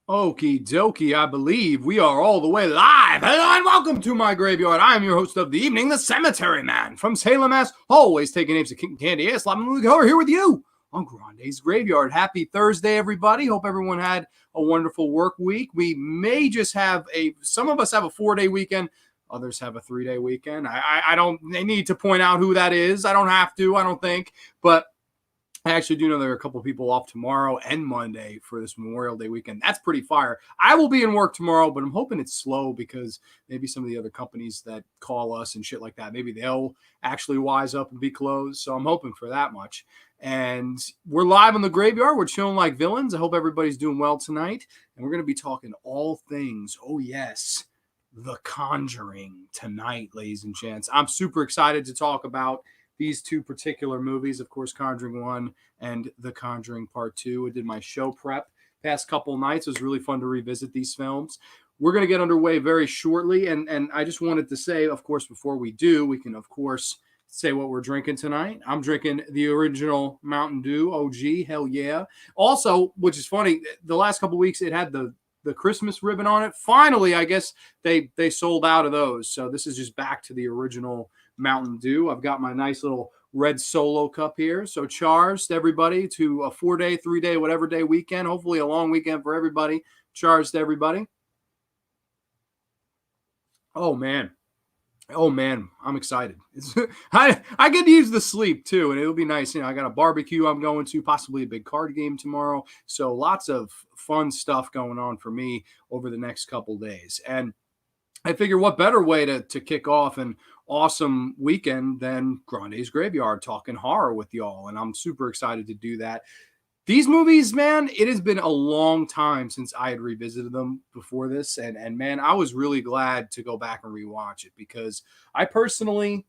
Okie dokie, I believe we are all the way live. Hello and welcome to my graveyard. I am your host of the evening, the Cemetery Man from Salem, Mass. Always taking names of King Candy. Yes, I'm here with you on Grande's Graveyard. Happy Thursday, everybody. Hope everyone had a wonderful work week. We may just have some of us have a 4-day weekend. Others have a 3-day weekend. I don't need to point out who that is. I don't have to, I don't think. But I actually do know there are a couple of people off tomorrow and Monday for this Memorial Day weekend. That's pretty fire. I will be in work tomorrow, but I'm hoping it's slow because maybe some of the other companies that call us and shit like that, maybe they'll actually wise up and be closed. So I'm hoping for that much. And we're live on the graveyard. We're chilling like villains. I hope everybody's doing well tonight. And we're going to be talking all things, oh yes, The Conjuring tonight, ladies and gents. I'm super excited to talk about these two particular movies, of course, Conjuring 1 and The Conjuring Part 2. I did my show prep past couple nights. It was really fun to revisit these films. We're going to get underway very shortly, and I just wanted to say, of course, before we do, we can, of course, say what we're drinking tonight. I'm drinking the original Mountain Dew OG, hell yeah. Also, which is funny, the last couple weeks it had the Christmas ribbon on it. Finally, I guess they sold out of those. So this is just back to the original Mountain Dew. I've got my nice little red Solo cup here. So cheers to everybody to a 4-day, 3-day, whatever day weekend. Hopefully a long weekend for everybody. Cheers to everybody. Oh man, I'm excited. I get to use the sleep too, and it'll be nice. I got a barbecue I'm going to, possibly a big card game tomorrow. So lots of fun stuff going on for me over the next couple days. And I figure what better way to kick off an awesome weekend than Grande's Graveyard, talking horror with y'all. And I'm super excited to do that. These movies, man, it has been a long time since I had revisited them before this. And man, I was really glad to go back and rewatch it because I personally,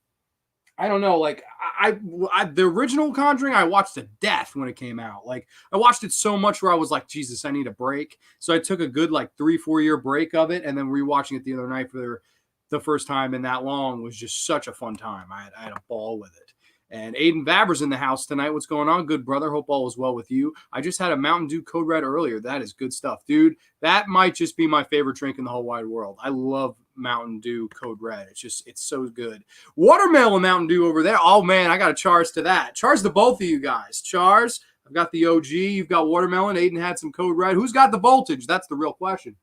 I don't know, like the original Conjuring, I watched to death when it came out. Like I watched it so much where I was like, Jesus, I need a break. So I took a good like 3-4 year break of it, and then rewatching it the other night for the first time in that long was just such a fun time. I had a ball with it. And Aiden Vavre's in the house tonight. What's going on? Good brother. Hope all is well with you. I just had a Mountain Dew Code Red earlier. That is good stuff, dude. That might just be my favorite drink in the whole wide world. I love Mountain Dew Code Red. It's so good. Watermelon Mountain Dew over there. Oh man, I got a charge to that. Charge to both of you guys. Charge. I've got the OG. You've got watermelon. Aiden had some Code Red. Who's got the voltage? That's the real question.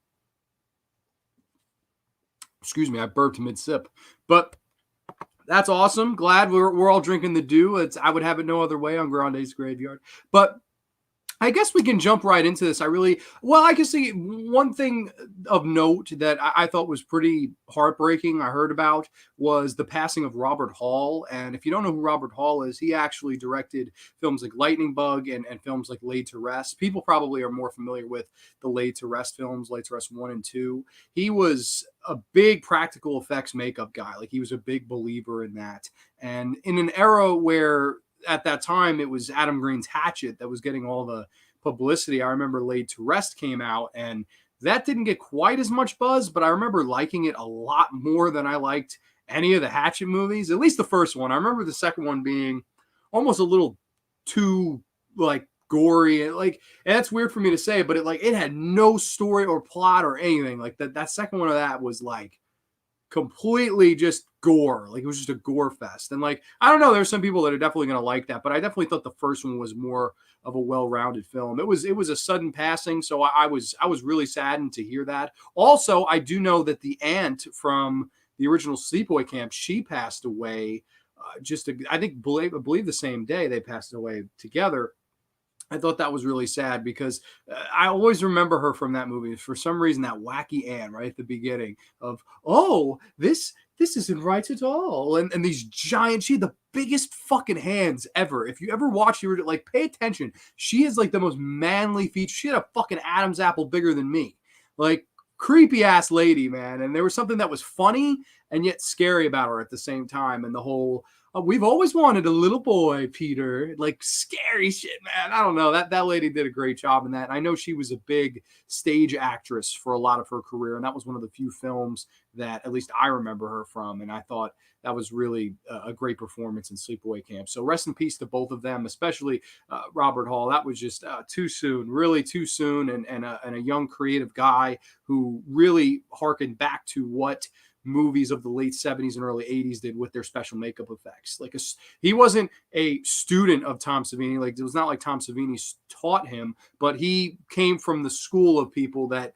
Excuse me, I burped mid sip, but that's awesome. Glad we're all drinking the dew. I would have it no other way on Grande's Graveyard. But I guess we can jump right into this. I can see one thing of note that I thought was pretty heartbreaking I heard about was the passing of Robert Hall. And if you don't know who Robert Hall is, he actually directed films like Lightning Bug and films like Laid to Rest. People probably are more familiar with the Laid to Rest films, Laid to Rest 1 and 2. He was a big practical effects makeup guy. Like he was a big believer in that. And in an era where at that time it was Adam Green's Hatchet that was getting all the publicity. I remember Laid to Rest came out and that didn't get quite as much buzz, but I remember liking it a lot more than I liked any of the Hatchet movies, at least the first one. I remember the second one being almost a little too like gory and like, and that's weird for me to say, but it had no story or plot or anything. Like that second one of that was like completely just gore. Like it was just a gore fest. And like, I don't know, there's some people that are definitely going to like that, but I definitely thought the first one was more of a well-rounded film. It was a sudden passing. So I was really saddened to hear that. Also, I do know that the aunt from the original Sleepaway Camp, she passed away I believe the same day they passed away together. I thought that was really sad because I always remember her from that movie. For some reason, that wacky Anne right at the beginning of, oh, this isn't right at all. And these giant, she had the biggest fucking hands ever. If you ever watch her, like, pay attention. She is like the most manly feature. She had a fucking Adam's apple bigger than me. Like, creepy ass lady, man. And there was something that was funny and yet scary about her at the same time. And the whole, We've always wanted a little boy, Peter. Like scary shit, man. I don't know. That lady did a great job in that. And I know she was a big stage actress for a lot of her career, and that was one of the few films that at least I remember her from. And I thought that was really a great performance in Sleepaway Camp. So rest in peace to both of them, especially Robert Hall. That was just too soon, really too soon, and a young creative guy who really harkened back to what movies of the late 70s and early 80s did with their special makeup effects. Like he wasn't a student of Tom Savini. Like it was not like Tom Savini taught him, but he came from the school of people that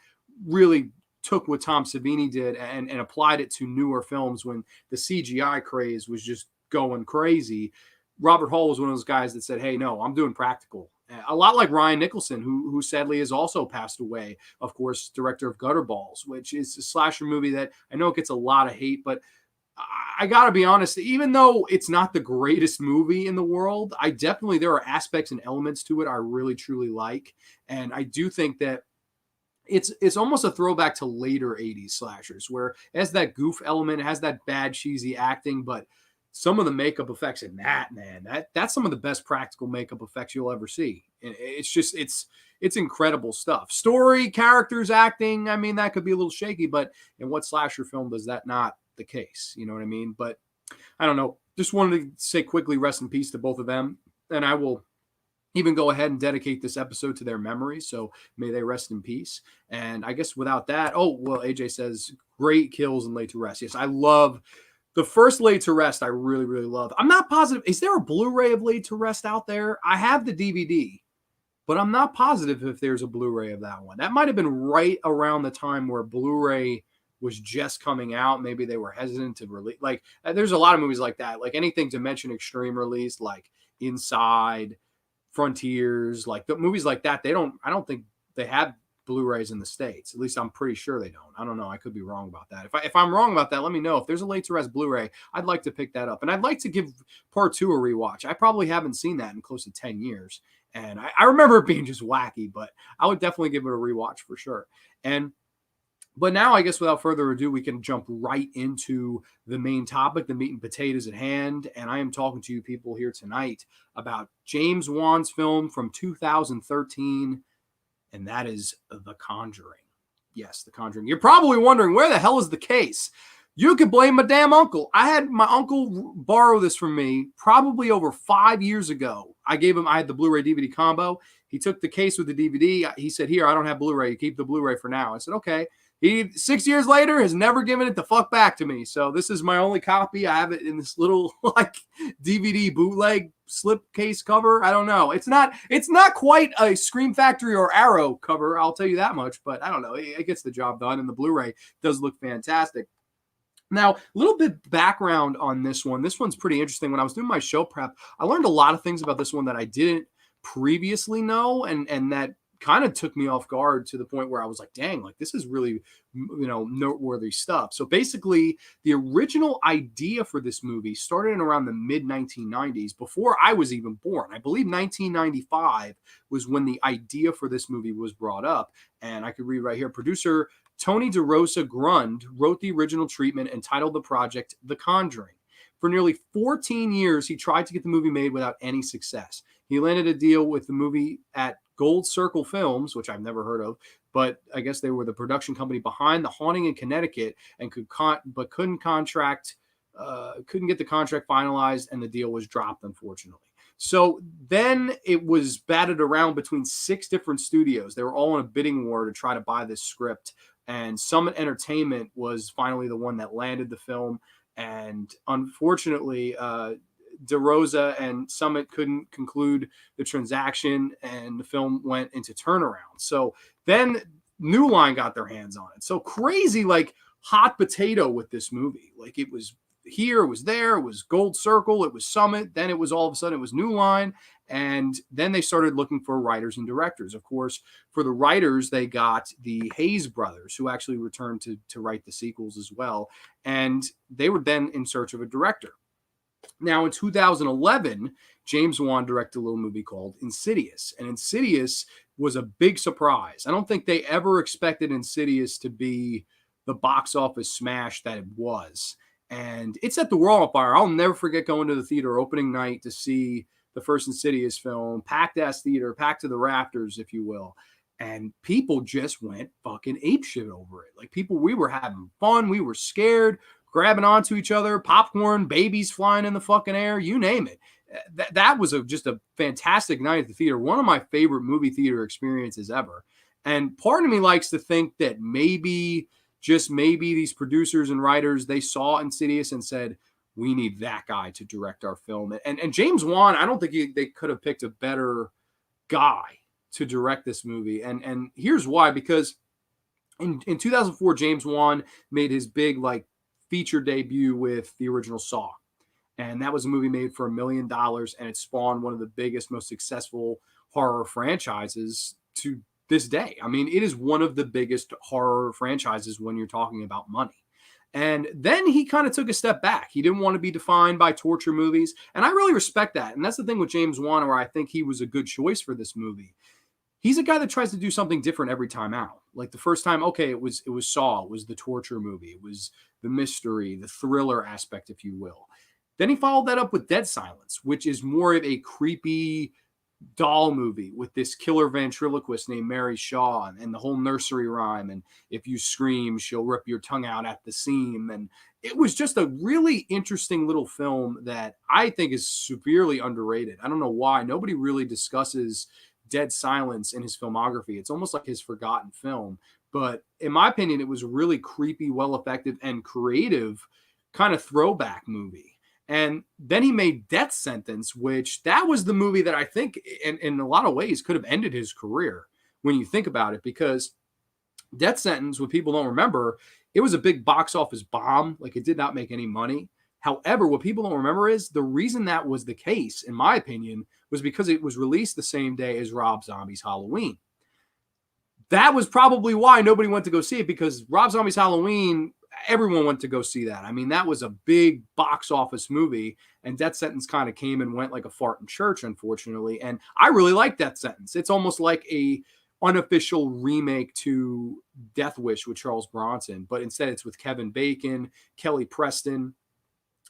really took what Tom Savini did and applied it to newer films when the CGI craze was just going crazy. Robert Hall was one of those guys that said, hey, no, I'm doing practical. A lot like Ryan Nicholson, who sadly has also passed away, of course, director of Gutterballs, which is a slasher movie that I know gets a lot of hate, but I got to be honest, even though it's not the greatest movie in the world, there are aspects and elements to it I really, truly like. And I do think that it's almost a throwback to later 80s slashers where it has that goof element, it has that bad, cheesy acting, but some of the makeup effects in that, man, that's some of the best practical makeup effects you'll ever see. It's incredible stuff. Story, characters, acting, I mean, that could be a little shaky, but in what slasher film does that not the case? You know what I mean? But I don't know. Just wanted to say quickly, rest in peace to both of them. And I will even go ahead and dedicate this episode to their memory. So may they rest in peace. And I guess without that, AJ says great kills and Laid to Rest. Yes, I love the first Laid to Rest. I really, really love. I'm not positive. Is there a Blu-ray of Laid to Rest out there? I have the DVD, but I'm not positive if there's a Blu-ray of that one. That might have been right around the time where Blu-ray was just coming out. Maybe they were hesitant to release. Like, there's a lot of movies like that. Like anything Dimension Extreme released, like Inside, Frontiers, like the movies like that. I don't think they have Blu-rays in the States. At least I'm pretty sure they don't. I don't know. I could be wrong about that. If I'm wrong about that, let me know. If there's a Laid to Rest Blu-ray, I'd like to pick that up. And I'd like to give part 2 a rewatch. I probably haven't seen that in close to 10 years. And I remember it being just wacky, but I would definitely give it a rewatch for sure. But now, I guess without further ado, we can jump right into the main topic, the meat and potatoes at hand. And I am talking to you people here tonight about James Wan's film from 2013, and that is The Conjuring. Yes, The Conjuring. You're probably wondering, where the hell is the case? You could blame my damn uncle. I had my uncle borrow this from me probably over 5 years ago. I had the Blu-ray DVD combo. He took the case with the DVD. He said, here, I don't have Blu-ray. You keep the Blu-ray for now. I said, okay. He 6 years later has never given it the fuck back to me. So this is my only copy. I have it in this little like DVD bootleg slipcase cover. I don't know. It's not quite a Scream Factory or Arrow cover. I'll tell you that much. But I don't know. It gets the job done, and the Blu-ray does look fantastic. Now, a little bit background on this one. This one's pretty interesting. When I was doing my show prep, I learned a lot of things about this one that I didn't previously know, and that kind of took me off guard to the point where I was like, dang, like this is really, noteworthy stuff. So basically, the original idea for this movie started in around the mid 1990s, before I was even born. I believe 1995 was when the idea for this movie was brought up. And I could read right here. Producer Tony DeRosa Grande wrote the original treatment and titled the project The Conjuring. For nearly 14 years, he tried to get the movie made without any success. He landed a deal with the movie at Gold Circle Films, which I've never heard of, but I guess they were the production company behind The Haunting in Connecticut, and couldn't get the contract finalized, and the deal was dropped, unfortunately. So then it was batted around between 6 different studios. They were all in a bidding war to try to buy this script, and Summit Entertainment was finally the one that landed the film. And unfortunately, DeRosa and Summit couldn't conclude the transaction, and the film went into turnaround. So then New Line got their hands on it. So crazy, like hot potato with this movie. Like it was here, it was there, it was Gold Circle, it was Summit. Then it was all of a sudden it was New Line. And then they started looking for writers and directors. Of course, for the writers, they got the Hayes brothers, who actually returned to write the sequels as well. And they were then in search of a director. Now, in 2011, James Wan directed a little movie called Insidious. And Insidious was a big surprise. I don't think they ever expected Insidious to be the box office smash that it was. And it set the world on fire. I'll never forget going to the theater opening night to see the first Insidious film, packed ass theater, packed to the rafters, if you will. And people just went fucking apeshit over it. Like people, we were having fun. We were scared, grabbing onto each other, popcorn, babies flying in the fucking air, you name it. That was just a fantastic night at the theater. One of my favorite movie theater experiences ever. And part of me likes to think that maybe, just maybe, these producers and writers, they saw Insidious and said, we need that guy to direct our film. And James Wan, I don't think they could have picked a better guy to direct this movie. And here's why, because in 2004, James Wan made his big like feature debut with the original Saw. And that was a movie made for $1 million, and it spawned one of the biggest, most successful horror franchises to this day. I mean, it is one of the biggest horror franchises when you're talking about money. And then he kind of took a step back. He didn't want to be defined by torture movies. And I really respect that. And that's the thing with James Wan, where I think he was a good choice for this movie. He's a guy that tries to do something different every time out. Like the first time, okay, it was Saw, it was the torture movie, it was the mystery, the thriller aspect, if you will. Then he followed that up with Dead Silence, which is more of a creepy doll movie with this killer ventriloquist named Mary Shaw and the whole nursery rhyme. And if you scream, she'll rip your tongue out at the seam. And it was just a really interesting little film that I think is severely underrated. I don't know why. Nobody really discusses Dead Silence in his filmography. It's almost like his forgotten film. But in my opinion, it was a really creepy, well effective, and creative kind of throwback movie. And then he made Death Sentence, which that was the movie that I think in a lot of ways could have ended his career when you think about it, because Death Sentence, what people don't remember, it was a big box office bomb. Like it did not make any money. However, what people don't remember is the reason that was the case, in my opinion, was because it was released the same day as Rob Zombie's Halloween. That was probably why nobody went to go see it, because Rob Zombie's Halloween, everyone went to go see that. I mean, that was a big box office movie, and Death Sentence kind of came and went like a fart in church, unfortunately. And I really like Death Sentence. It's almost like a unofficial remake to Death Wish with Charles Bronson, but instead it's with Kevin Bacon, Kelly Preston,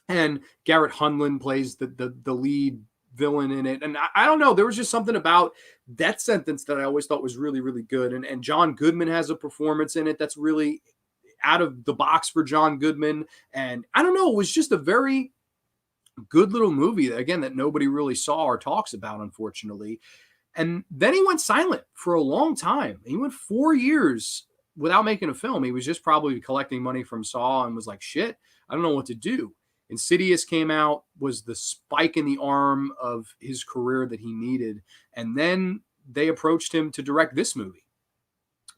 and Garrett Hedlund plays the lead villain in it. And I don't know, there was just something about Death Sentence that I always thought was really, really good. And John Goodman has a performance in it that's really out of the box for John Goodman. And I don't know, it was just a very good little movie that, again, that nobody really saw or talks about, unfortunately. And then he went silent for a long time. He went 4 years without making a film. He was just probably collecting money from Saw and was like, shit, I don't know what to do. Insidious came out, was the spike in the arm of his career that he needed. And then they approached him to direct this movie.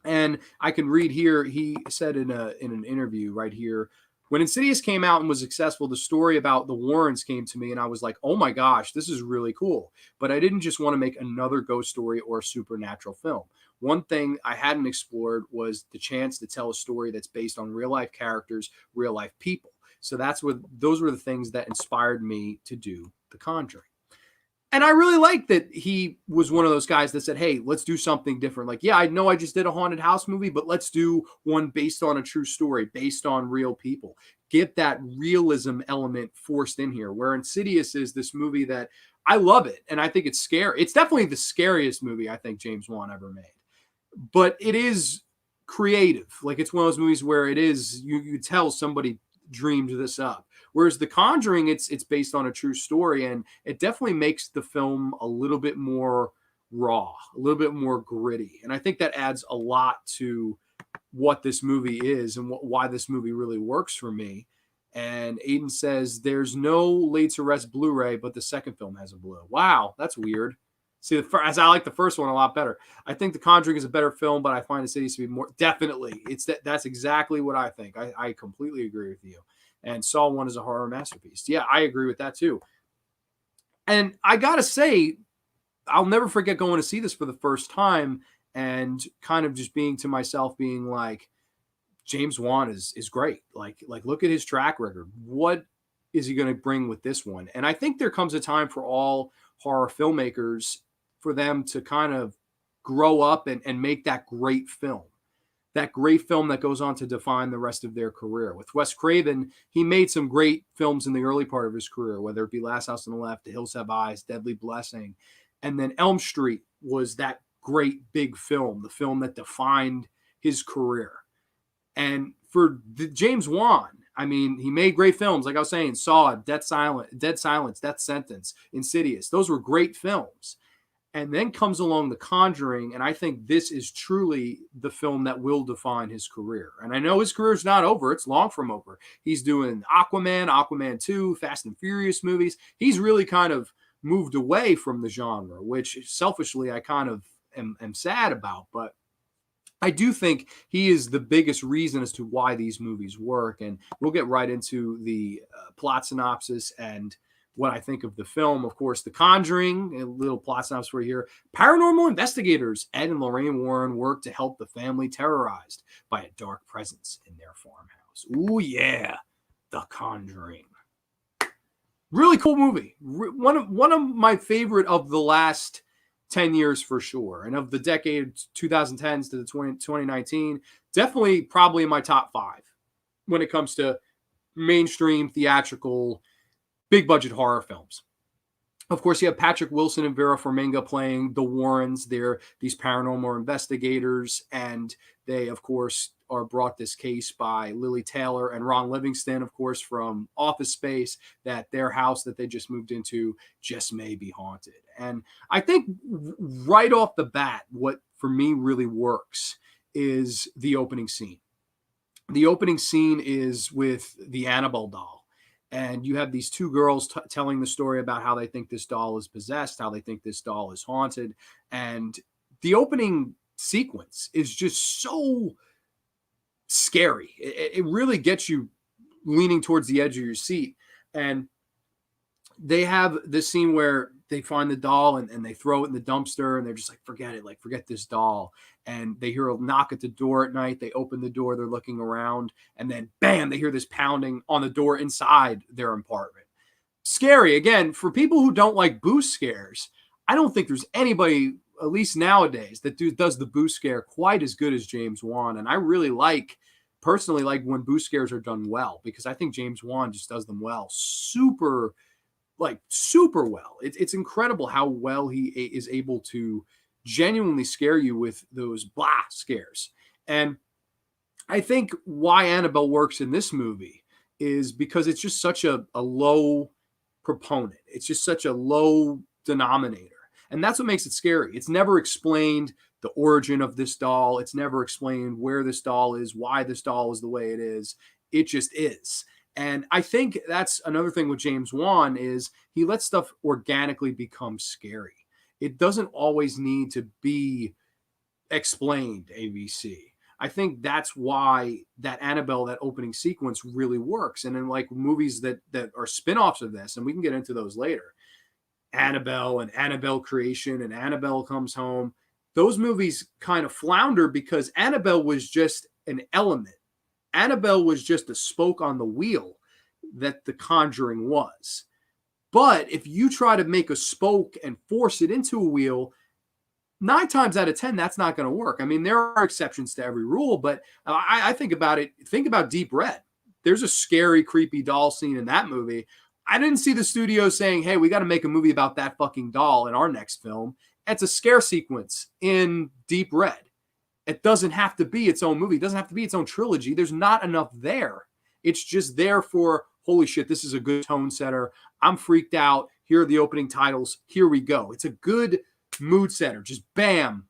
And I can read here, he said in an interview right here, when Insidious came out and was successful, the story about the Warrens came to me, and I was like, oh my gosh, this is really cool. But I didn't just want to make another ghost story or supernatural film. One thing I hadn't explored was the chance to tell a story that's based on real life characters, real life people. So those were the things that inspired me to do The Conjuring. And I really like that he was one of those guys that said, hey, let's do something different. Like, yeah, I know I just did a haunted house movie, but let's do one based on a true story, based on real people. Get that realism element forced in here, where Insidious is this movie that I love it. And I think it's scary. It's definitely the scariest movie I think James Wan ever made. But it is creative. Like, it's one of those movies where it is, you tell somebody dreamed this up. Whereas The Conjuring, it's based on a true story, and it definitely makes the film a little bit more raw, a little bit more gritty. And I think that adds a lot to what this movie is and why this movie really works for me. And Aiden says, there's no laid to rest Blu-ray, but the second film has a Blu. Wow, that's weird. See, as I like the first one a lot better. I think The Conjuring is a better film, but I find Insidious to be more, definitely. That's exactly what I think. I completely agree with you. And Saw 1 is a horror masterpiece. Yeah, I agree with that too. And I got to say, I'll never forget going to see this for the first time and kind of just being to myself, being like, James Wan is great. Like look at his track record. What is he going to bring with this one? And I think there comes a time for all horror filmmakers for them to kind of grow up and make that great film. that great film that goes on to define the rest of their career. With Wes Craven, he made some great films in the early part of his career, whether it be Last House on the Left, The Hills Have Eyes, Deadly Blessing. And then Elm Street was that great big film, the film that defined his career. And for James Wan, I mean, he made great films. Like I was saying, Saw, Dead Silence, Death Sentence, Insidious. Those were great films. And then comes along The Conjuring, and I think this is truly the film that will define his career. And I know his career's not over. It's long from over. He's doing Aquaman, Aquaman 2, Fast and Furious movies. He's really kind of moved away from the genre, which selfishly I kind of am sad about. But I do think he is the biggest reason as to why these movies work. And we'll get right into the plot synopsis and what I think of the film. Of course, The Conjuring, a little plot synopsis for you here. Paranormal investigators Ed and Lorraine Warren work to help the family terrorized by a dark presence in their farmhouse. Ooh, yeah. The Conjuring. Really cool movie. One of my favorite of the last 10 years for sure. And of the decade 2010s to the 2019, definitely probably in my top 5 when it comes to mainstream theatrical big budget horror films. Of course, you have Patrick Wilson and Vera Farmiga playing the Warrens. They're these paranormal investigators, and they, of course, are brought this case by Lily Taylor and Ron Livingston, of course, from Office Space, that their house that they just moved into just may be haunted. And I think right off the bat, what for me really works is the opening scene. The opening scene is with the Annabelle doll. And you have these two girls telling the story about how they think this doll is possessed, how they think this doll is haunted. And the opening sequence is just so scary. It really gets you leaning towards the edge of your seat. And they have this scene where they find the doll and they throw it in the dumpster and they're just like, forget it, like forget this doll. And they hear a knock at the door at night. They open the door, they're looking around, and then bam, they hear this pounding on the door inside their apartment. Scary. Again, for people who don't like boo scares, I don't think there's anybody, at least nowadays, that does the boo scare quite as good as James Wan. And I really personally like when boo scares are done well, because I think James Wan just does them well. Super well. It's incredible how well he is able to genuinely scare you with those blah scares. And I think why Annabelle works in this movie is because it's just such a low proponent. It's just such a low denominator. And that's what makes it scary. It's never explained the origin of this doll. It's never explained where this doll is, why this doll is the way it is. It just is. And I think that's another thing with James Wan is he lets stuff organically become scary. It doesn't always need to be explained, ABC. I think that's why that Annabelle, that opening sequence really works. And then like movies that are spin-offs of this, and we can get into those later, Annabelle and Annabelle Creation and Annabelle Comes Home, those movies kind of flounder because Annabelle was just an element. Annabelle was just a spoke on the wheel that The Conjuring was. But if you try to make a spoke and force it into a wheel, 9 times out of 10, that's not going to work. I mean, there are exceptions to every rule, but I think about it. Think about Deep Red. There's a scary, creepy doll scene in that movie. I didn't see the studio saying, hey, we got to make a movie about that fucking doll in our next film. It's a scare sequence in Deep Red. It doesn't have to be its own movie. It doesn't have to be its own trilogy. There's not enough there. It's just there for, holy shit, this is a good tone setter. I'm freaked out. Here are the opening titles. Here we go. It's a good mood setter. Just bam,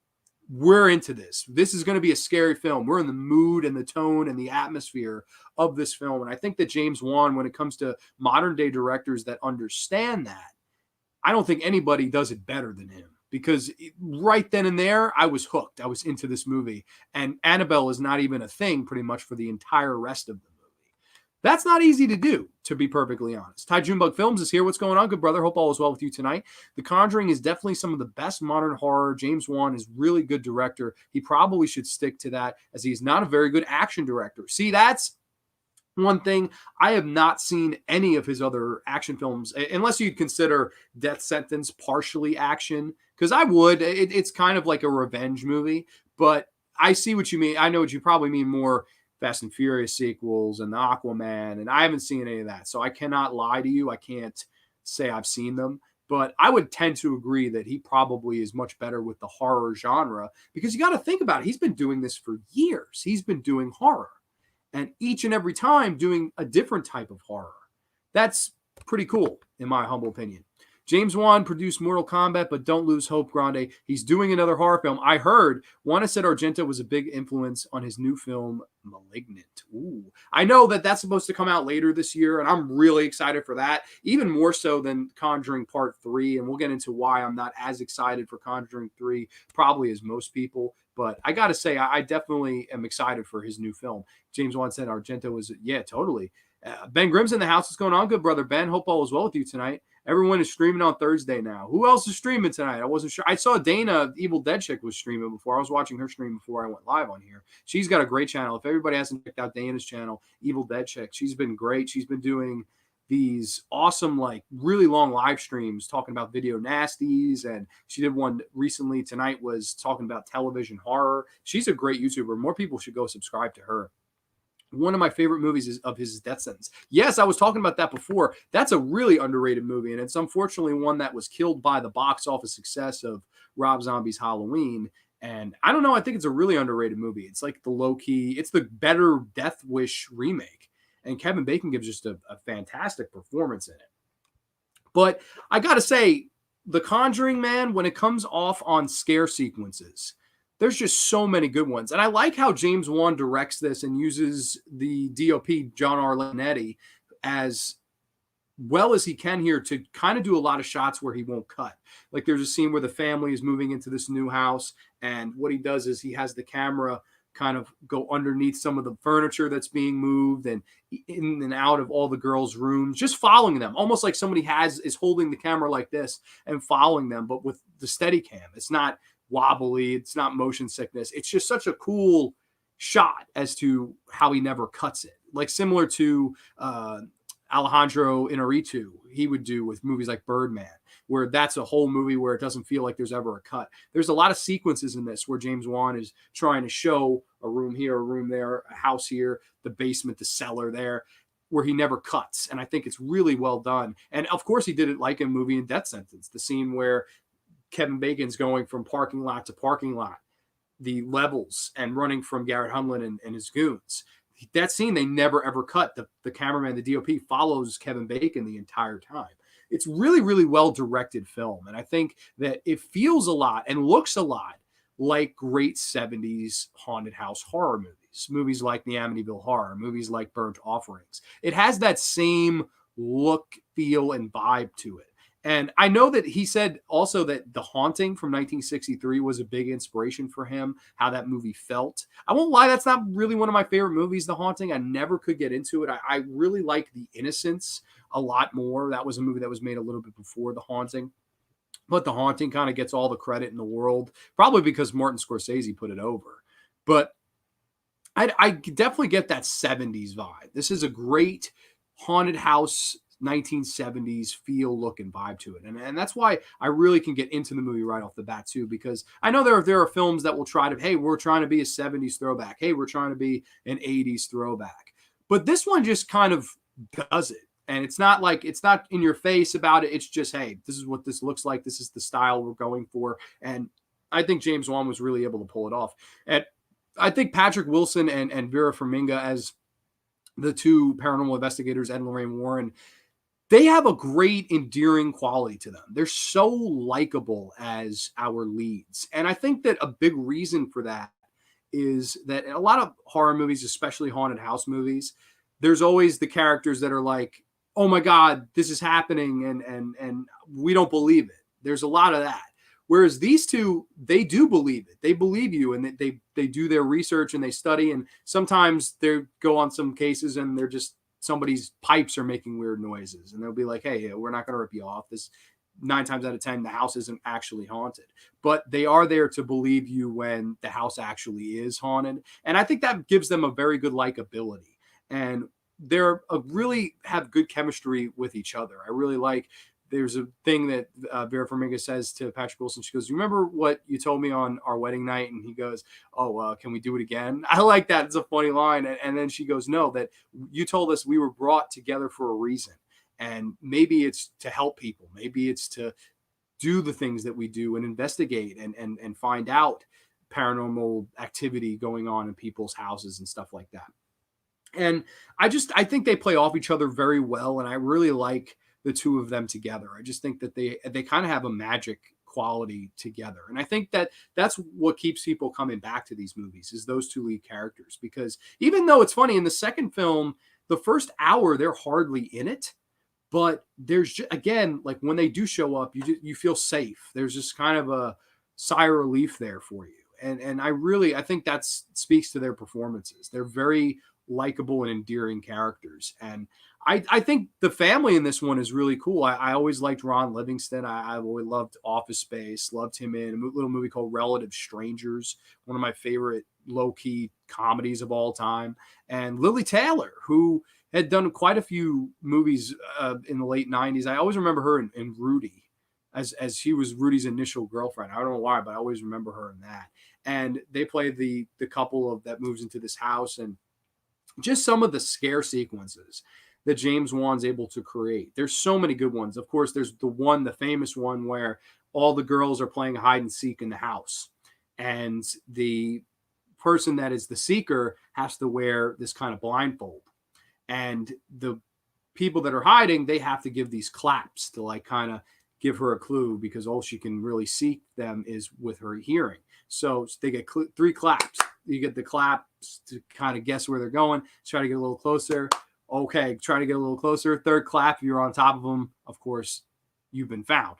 we're into this. This is going to be a scary film. We're in the mood and the tone and the atmosphere of this film. And I think that James Wan, when it comes to modern day directors that understand that, I don't think anybody does it better than him. Because right then and there, I was hooked. I was into this movie. And Annabelle is not even a thing pretty much for the entire rest of the movie. That's not easy to do, to be perfectly honest. Ty Junebug Films is here. What's going on, good brother? Hope all is well with you tonight. The Conjuring is definitely some of the best modern horror. James Wan is really good director. He probably should stick to that, as he's not a very good action director. See, that's one thing. I have not seen any of his other action films, unless you'd consider Death Sentence partially action, because I would. It's kind of like a revenge movie, but I see what you mean. I know what you probably mean, more Fast and Furious sequels and the Aquaman, and I haven't seen any of that. So I cannot lie to you. I can't say I've seen them. But I would tend to agree that he probably is much better with the horror genre, because you got to think about it. He's been doing this for years. He's been doing horror, and each and every time doing a different type of horror. That's pretty cool, in my humble opinion. James Wan produced Mortal Kombat, but don't lose hope, Grande. He's doing another horror film. I heard Juana said Argento was a big influence on his new film, Malignant. Ooh. I know that that's supposed to come out later this year, and I'm really excited for that, even more so than Conjuring Part 3, and we'll get into why I'm not as excited for Conjuring 3, probably as most people. But I got to say, I definitely am excited for his new film. James Wan said Argento was, yeah, totally. Ben Grimm's in the house. What's going on, good brother Ben? Hope all is well with you tonight. Everyone is streaming on Thursday now. Who else is streaming tonight? I wasn't sure. I saw Dana, Evil Dead Chick, was streaming before. I was watching her stream before I went live on here. She's got a great channel. If everybody hasn't checked out Dana's channel, Evil Dead Chick, she's been great. She's been doing these awesome, like really long live streams talking about video nasties. And she did one recently tonight, was talking about television horror. She's a great YouTuber. More people should go subscribe to her. One of my favorite movies is Death Sentence. Yes, I was talking about that before. That's a really underrated movie, and it's unfortunately one that was killed by the box office success of Rob Zombie's Halloween. And I don't know, I think it's a really underrated movie. It's like the low-key, it's the better Death Wish remake. And Kevin Bacon gives just a fantastic performance in it. But I got to say, The Conjuring, man, when it comes off on scare sequences, there's just so many good ones. And I like how James Wan directs this and uses the DOP, John R. Leonetti, as well as he can here to kind of do a lot of shots where he won't cut. Like there's a scene where the family is moving into this new house, and what he does is he has the camera kind of go underneath some of the furniture that's being moved and in and out of all the girls' rooms, just following them, almost like somebody is holding the camera like this and following them, but with the steady cam. It's not wobbly, it's not motion sickness. It's just such a cool shot as to how he never cuts it. Like similar to Alejandro Inarritu, he would do with movies like Birdman, where that's a whole movie where it doesn't feel like there's ever a cut. There's a lot of sequences in this where James Wan is trying to show a room here, a room there, a house here, the basement, the cellar there, where he never cuts. And I think it's really well done. And of course he did it like a movie in Death Sentence, the scene where Kevin Bacon's going from parking lot to parking lot, the levels, and running from Garrett Humlin and his goons. That scene, they never ever cut. The cameraman, the DOP, follows Kevin Bacon the entire time. It's really, really well directed film. And I think that it feels a lot and looks a lot like great 70s haunted house horror movies. Movies like the Amityville Horror, movies like Burnt Offerings. It has that same look, feel, and vibe to it. And I know that he said also that The Haunting from 1963 was a big inspiration for him, how that movie felt. I won't lie, that's not really one of my favorite movies, The Haunting. I never could get into it. I really like The Innocents a lot more. That was a movie that was made a little bit before The Haunting. But The Haunting kind of gets all the credit in the world, probably because Martin Scorsese put it over. But I definitely get that 70s vibe. This is a great haunted house 1970s feel, look, and vibe to it. And that's why I really can get into the movie right off the bat too, because I know there are films that will try to, hey, we're trying to be a 70s throwback. Hey, we're trying to be an 80s throwback. But this one just kind of does it. And it's not like, it's not in your face about it. It's just, hey, this is what this looks like. This is the style we're going for. And I think James Wan was really able to pull it off. And I think Patrick Wilson and Vera Farmiga as the two paranormal investigators, Ed and Lorraine Warren, they have a great endearing quality to them. They're so likable as our leads. And I think that a big reason for that is that in a lot of horror movies, especially haunted house movies, there's always the characters that are like, oh my God, this is happening. And we don't believe it. There's a lot of that. Whereas these two, they do believe it. They believe you, and they do their research and they study. And sometimes they go on some cases and they're just, somebody's pipes are making weird noises, and they'll be like, hey, we're not going to rip you off. This 9 times out of 10, the house isn't actually haunted, but they are there to believe you when the house actually is haunted. And I think that gives them a very good likability, and they're really have good chemistry with each other. I really like there's a thing that Vera Farmiga says to Patrick Wilson. She goes, "You remember what you told me on our wedding night?" And he goes, "Oh, can we do it again?" I like that. It's a funny line. And then she goes, "No, that you told us we were brought together for a reason. And maybe it's to help people. Maybe it's to do the things that we do and investigate and find out paranormal activity going on in people's houses and stuff like that." And I think they play off each other very well. And I really like the two of them together. I just think that they kind of have a magic quality together. And I think that that's what keeps people coming back to these movies is those two lead characters, because even though it's funny in the second film, the first hour, they're hardly in it, but there's again, like when they do show up, you feel safe. There's just kind of a sigh of relief there for you. And I think that speaks to their performances. They're very likable and endearing characters. And I think the family in this one is really cool. I always liked Ron Livingston. I've always loved Office Space, loved him in a little movie called Relative Strangers, one of my favorite low-key comedies of all time. And Lily Taylor, who had done quite a few movies in the late 90s. I always remember her in Rudy, as she was Rudy's initial girlfriend. I don't know why, but I always remember her in that. And they play the couple that moves into this house, and just some of the scare sequences that James Wan's able to create. There's so many good ones. Of course, there's the famous one where all the girls are playing hide and seek in the house, and the person that is the seeker has to wear this kind of blindfold, and the people that are hiding, they have to give these claps to like kind of give her a clue, because all she can really seek them is with her hearing. So they get 3 claps. You get the claps to kind of guess where they're going. Try to get a little closer. Okay, try to get a little closer. 3rd clap, you're on top of them. Of course, you've been found.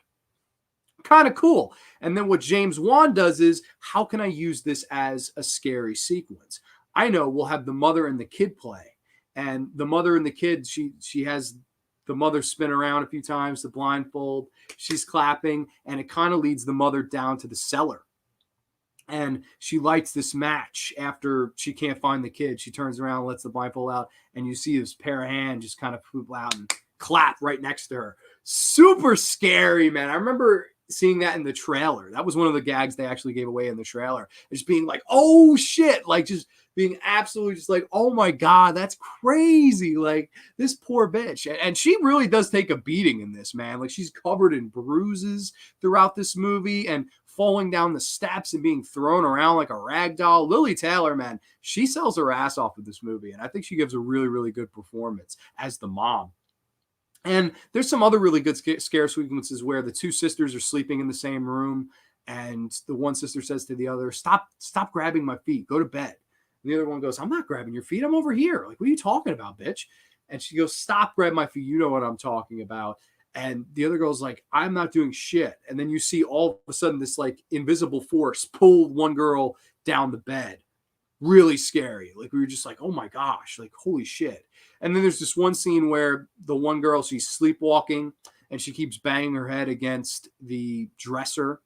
Kind of cool. And then what James Wan does is, how can I use this as a scary sequence? I know we'll have the mother and the kid play. And the mother and the kid, she has the mother spin around a few times, the blindfold. She's clapping, and it kind of leads the mother down to the cellar. And she lights this match after she can't find the kid. She turns around, lets the blindfold out, and you see this pair of hands just kind of poop out and clap right next to her. Super scary, man. I remember seeing that in the trailer. That was one of the gags they actually gave away in the trailer. Just being like, oh shit, like just being absolutely just like, oh my God, that's crazy. Like this poor bitch. And she really does take a beating in this, man. Like she's covered in bruises throughout this movie and falling down the steps and being thrown around like a rag doll. Lily Taylor, man, she sells her ass off of this movie. And I think she gives a really, really good performance as the mom. And there's some other really good scare sequences where the 2 sisters are sleeping in the same room, and the one sister says to the other, stop grabbing my feet, go to bed. And the other one goes, I'm not grabbing your feet, I'm over here. Like, what are you talking about, bitch? And she goes, stop grabbing my feet, you know what I'm talking about. And the other girl's like, I'm not doing shit. And then you see all of a sudden this like invisible force pull one girl down the bed. Really scary. Like we were just like, oh my gosh, like holy shit. And then there's this one scene where the one girl, she's sleepwalking and she keeps banging her head against the dresser,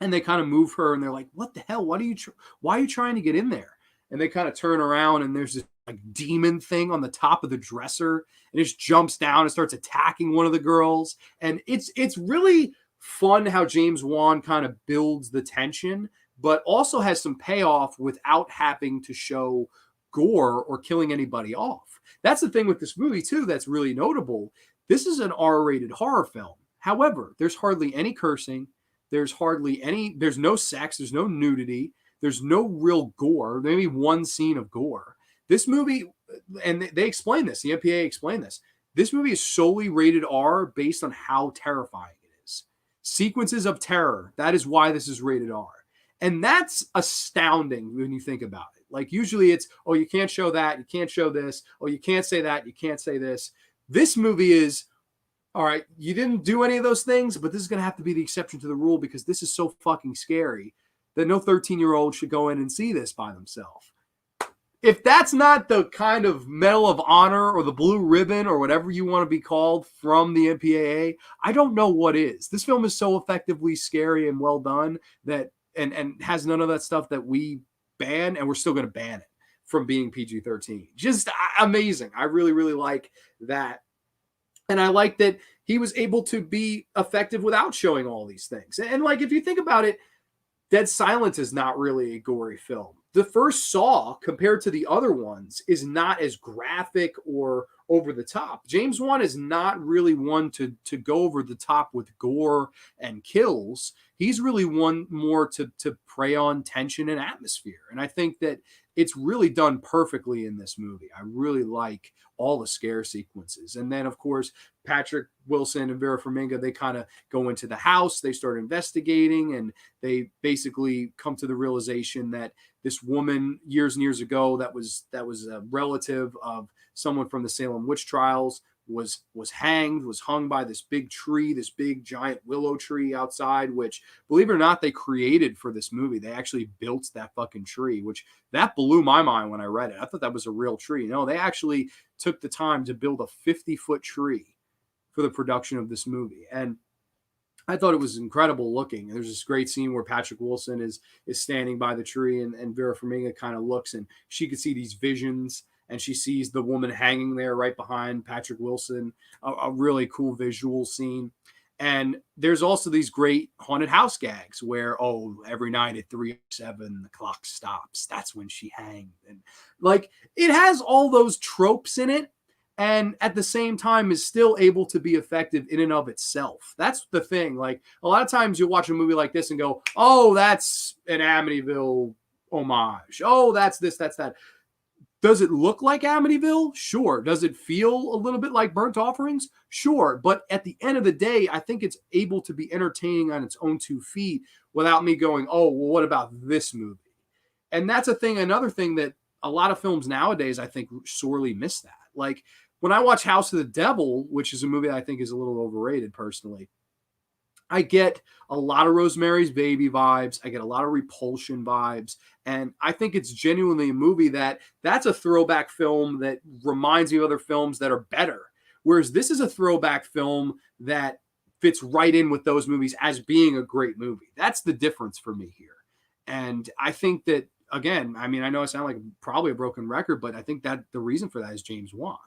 and they kind of move her and they're like, what the hell? Why are you trying to get in there? And they kind of turn around and there's this like demon thing on the top of the dresser, and it just jumps down and starts attacking one of the girls. And it's really fun how James Wan kind of builds the tension, but also has some payoff without having to show gore or killing anybody off. That's the thing with this movie too that's really notable. This is an R-rated horror film. However, there's hardly any cursing. There's no sex. There's no nudity. There's no real gore. Maybe one scene of gore. This movie, and they explain this, the MPAA explained this, this movie is solely rated R based on how terrifying it is. Sequences of terror. That is why this is rated R. And that's astounding when you think about it. Like usually it's, oh, you can't show that, you can't show this, oh, you can't say that, you can't say this. This movie is, all right, you didn't do any of those things, but this is going to have to be the exception to the rule because this is so fucking scary that no 13-year-old should go in and see this by themselves. If that's not the kind of Medal of Honor or the blue ribbon or whatever you want to be called from the MPAA, I don't know what is. This film is so effectively scary and well done that and has none of that stuff that we ban, and we're still going to ban it from being PG-13. Just amazing. I really, really like that And I like that he was able to be effective without showing all these things. And like, if you think about it, Dead Silence is not really a gory film. The first Saw, compared to the other ones, is not as graphic or over the top. James Wan is not really one to go over the top with gore and kills. He's really one more to prey on tension and atmosphere. And I think that it's really done perfectly in this movie. I really like all the scare sequences. And then, of course, Patrick Wilson and Vera Farmiga, they kind of go into the house, they start investigating, and they basically come to the realization that this woman years and years ago that was a relative of someone from the Salem witch trials was hung by this big tree, this big giant willow tree outside, which, believe it or not, they created for this movie. They actually built that fucking tree, which that blew my mind when I read it. I thought that was a real tree. No, they actually took the time to build a 50-foot tree for the production of this movie. And I thought it was incredible looking. There's this great scene where Patrick Wilson is standing by the tree, and Vera Farmiga kind of looks, and she could see these visions, and she sees the woman hanging there right behind Patrick Wilson. A really cool visual scene. And there's also these great haunted house gags where, oh, every night at 3:07 the clock stops. That's when she hanged. And like, it has all those tropes in it, and at the same time is still able to be effective in and of itself. That's the thing. Like, a lot of times you'll watch a movie like this and go, oh, that's an Amityville homage. Oh, that's this, that's that. Does it look like Amityville? Sure. Does it feel a little bit like Burnt Offerings? Sure. But at the end of the day, I think it's able to be entertaining on its own 2 feet without me going, oh, well, what about this movie? And that's a thing. Another thing that a lot of films nowadays, I think, sorely miss that. Like, when I watch House of the Devil, which is a movie I think is a little overrated personally, I get a lot of Rosemary's Baby vibes. I get a lot of Repulsion vibes. And I think it's genuinely a movie that's a throwback film that reminds me of other films that are better. Whereas this is a throwback film that fits right in with those movies as being a great movie. That's the difference for me here. And I think that, again, I mean, I know I sound like probably a broken record, but I think that the reason for that is James Wan.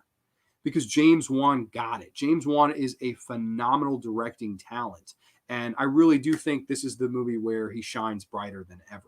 Because James Wan got it. James Wan is a phenomenal directing talent. And I really do think this is the movie where he shines brighter than ever.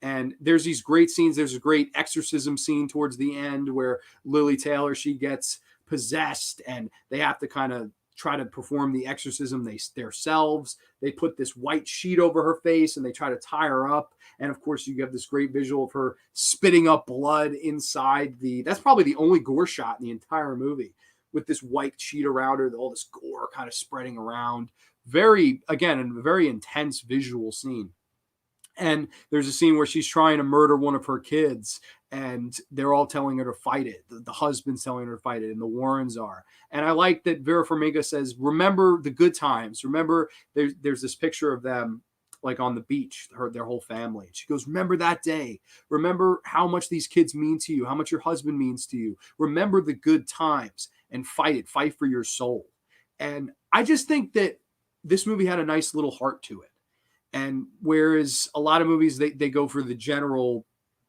And there's these great scenes. There's a great exorcism scene towards the end where Lily Taylor, she gets possessed and they have to kind of try to perform the exorcism themselves. They put this white sheet over her face and they try to tie her up. And of course, you have this great visual of her spitting up blood inside that's probably the only gore shot in the entire movie, with this white sheet around her, all this gore kind of spreading around. Very, again, a very intense visual scene. And there's a scene where she's trying to murder one of her kids and they're all telling her to fight it. The husband's telling her to fight it, and the Warrens are. And I like that Vera Farmiga says, remember the good times. Remember, there's this picture of them like on the beach, their whole family. She goes, remember that day. Remember how much these kids mean to you, how much your husband means to you. Remember the good times and fight it. Fight for your soul. And I just think that this movie had a nice little heart to it. And whereas a lot of movies, they go for the general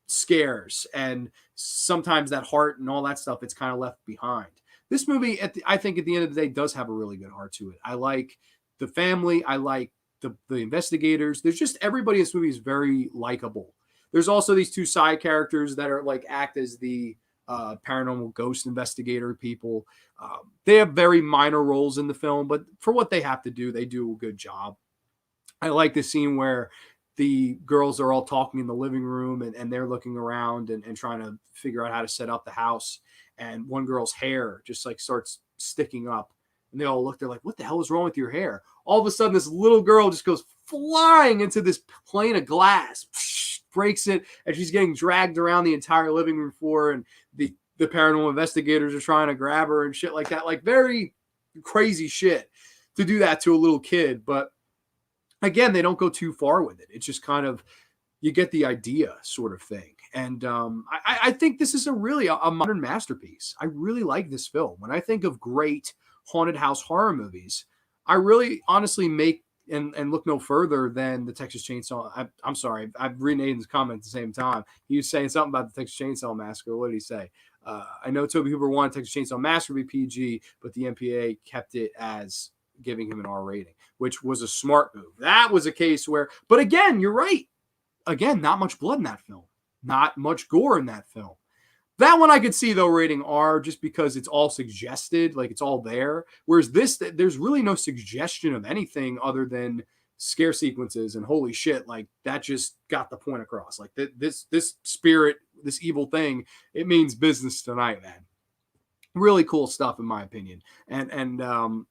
scares, and sometimes that heart and all that stuff, it's kind of left behind. This movie, I think at the end of the day, does have a really good heart to it. I like the family. I like the investigators. There's just everybody in this movie is very likable. There's also these 2 side characters that are like act as the paranormal ghost investigator people. They have very minor roles in the film, but for what they have to do, they do a good job. I like the scene where the girls are all talking in the living room and they're looking around and trying to figure out how to set up the house. And one girl's hair just like starts sticking up. And they all look, they're like, what the hell is wrong with your hair? All of a sudden, this little girl just goes flying into this plane of glass, breaks it, and she's getting dragged around the entire living room floor. And the paranormal investigators are trying to grab her and shit like that. Like, very crazy shit to do that to a little kid. But again, they don't go too far with it. It's just kind of, you get the idea sort of thing. And I think this is a modern masterpiece. I really like this film. When I think of great haunted house horror movies, I really honestly make and look no further than the Texas Chainsaw. I'm sorry, I've read Aiden's comment at the same time. He was saying something about the Texas Chainsaw Massacre. What did he say? I know Tobe Hooper wanted Texas Chainsaw Massacre to be PG, but the MPA kept it as giving him an R rating, which was a smart move. That was a case where, but again, you're right. Again, not much blood in that film, not much gore in that film. That one I could see though rating R just because it's all suggested, like it's all there. Whereas this, there's really no suggestion of anything other than scare sequences and holy shit, like that just got the point across. Like this spirit, this evil thing, it means business tonight, man. Really cool stuff in my opinion. And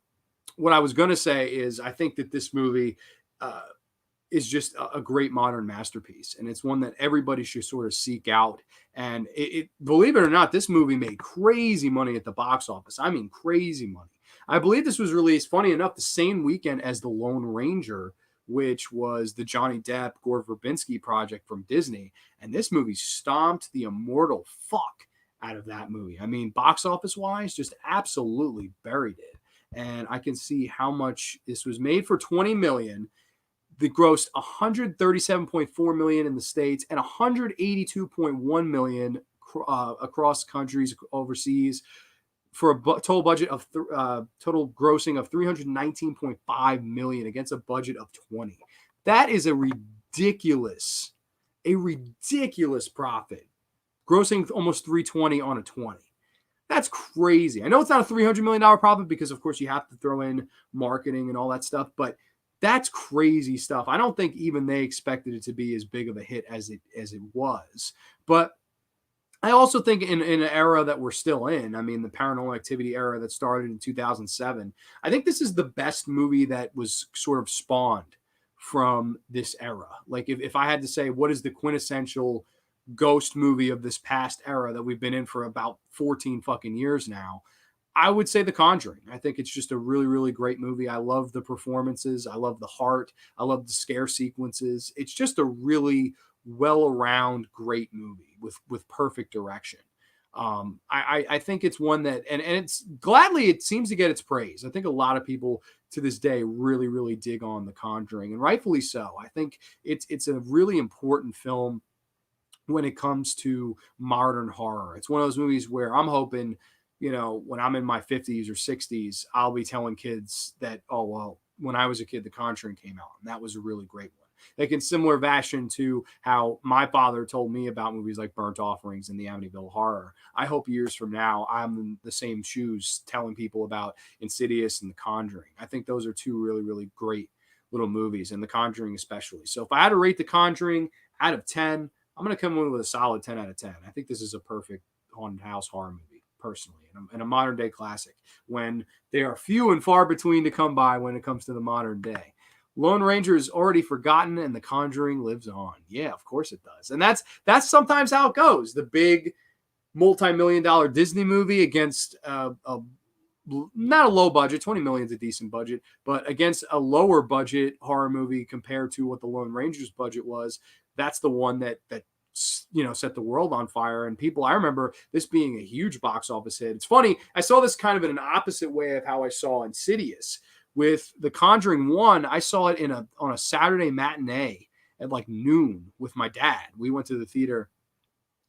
what I was gonna say is I think that this movie is just a great modern masterpiece, and it's one that everybody should sort of seek out. And believe it or not, this movie made crazy money at the box office. I mean, crazy money. I believe this was released, funny enough, the same weekend as The Lone Ranger, which was the Johnny Depp, Gore Verbinski project from Disney. And this movie stomped the immortal fuck out of that movie. I mean, box office wise, just absolutely buried it. And I can see how much this was made for $20 million. They grossed 137.4 million in the States and 182.1 million across countries overseas, for a total budget of total grossing of 319.5 million against a budget of 20. That is a ridiculous profit, grossing almost 320 on a 20. That's crazy. I know it's not a $300 million profit because, of course, you have to throw in marketing and all that stuff, but that's crazy stuff. I don't think even they expected it to be as big of a hit as it was. But I also think in an era that we're still in, I mean, the Paranormal Activity era that started in 2007, I think this is the best movie that was sort of spawned from this era. Like if I had to say what is the quintessential ghost movie of this past era that we've been in for about 14 fucking years now, I would say The Conjuring. I think it's just a really, really great movie. I love the performances. I love the heart. I love the scare sequences. It's just a really well-around great movie with perfect direction. I think it's one that, and it's gladly, it seems to get its praise. I think a lot of people to this day really, really dig on The Conjuring, and rightfully so. I think it's a really important film when it comes to modern horror. It's one of those movies where I'm hoping, when I'm in my 50s or 60s, I'll be telling kids that, oh, well, when I was a kid, The Conjuring came out, and that was a really great one. Like in similar fashion to how my father told me about movies like Burnt Offerings and the Amityville Horror. I hope years from now, I'm in the same shoes telling people about Insidious and The Conjuring. I think those are two really, really great little movies, and The Conjuring especially. So if I had to rate The Conjuring out of 10, I'm going to come in with a solid 10 out of 10. I think this is a perfect haunted house horror movie, personally, and a modern day classic when they are few and far between to come by when it comes to the modern day. Lone Ranger is already forgotten and The Conjuring lives on. Yeah, of course it does. And that's sometimes how it goes. The big multi-million-dollar Disney movie against not a low budget, 20 million is a decent budget, but against a lower budget horror movie compared to what the Lone Ranger's budget was. That's the one that set the world on fire. And I remember this being a huge box office hit. It's funny, I saw this kind of in an opposite way of how I saw Insidious. With The Conjuring 1, I saw it on a Saturday matinee at like noon with my dad. We went to the theater,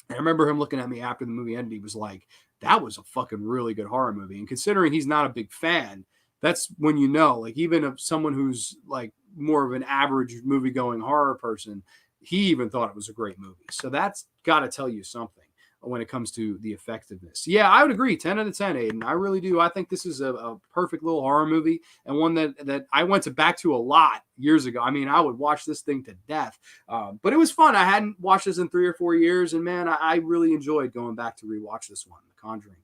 and I remember him looking at me after the movie ended. He was like, that was a fucking really good horror movie. And considering he's not a big fan, that's when like even if someone who's like more of an average movie-going horror person, he even thought it was a great movie. So that's got to tell you something when it comes to the effectiveness. Yeah, I would agree. 10 out of 10, Aiden. I really do. I think this is a perfect little horror movie, and one that I went back to a lot years ago. I mean, I would watch this thing to death. But it was fun. I hadn't watched this in 3 or 4 years, and man, I really enjoyed going back to rewatch this one, The Conjuring.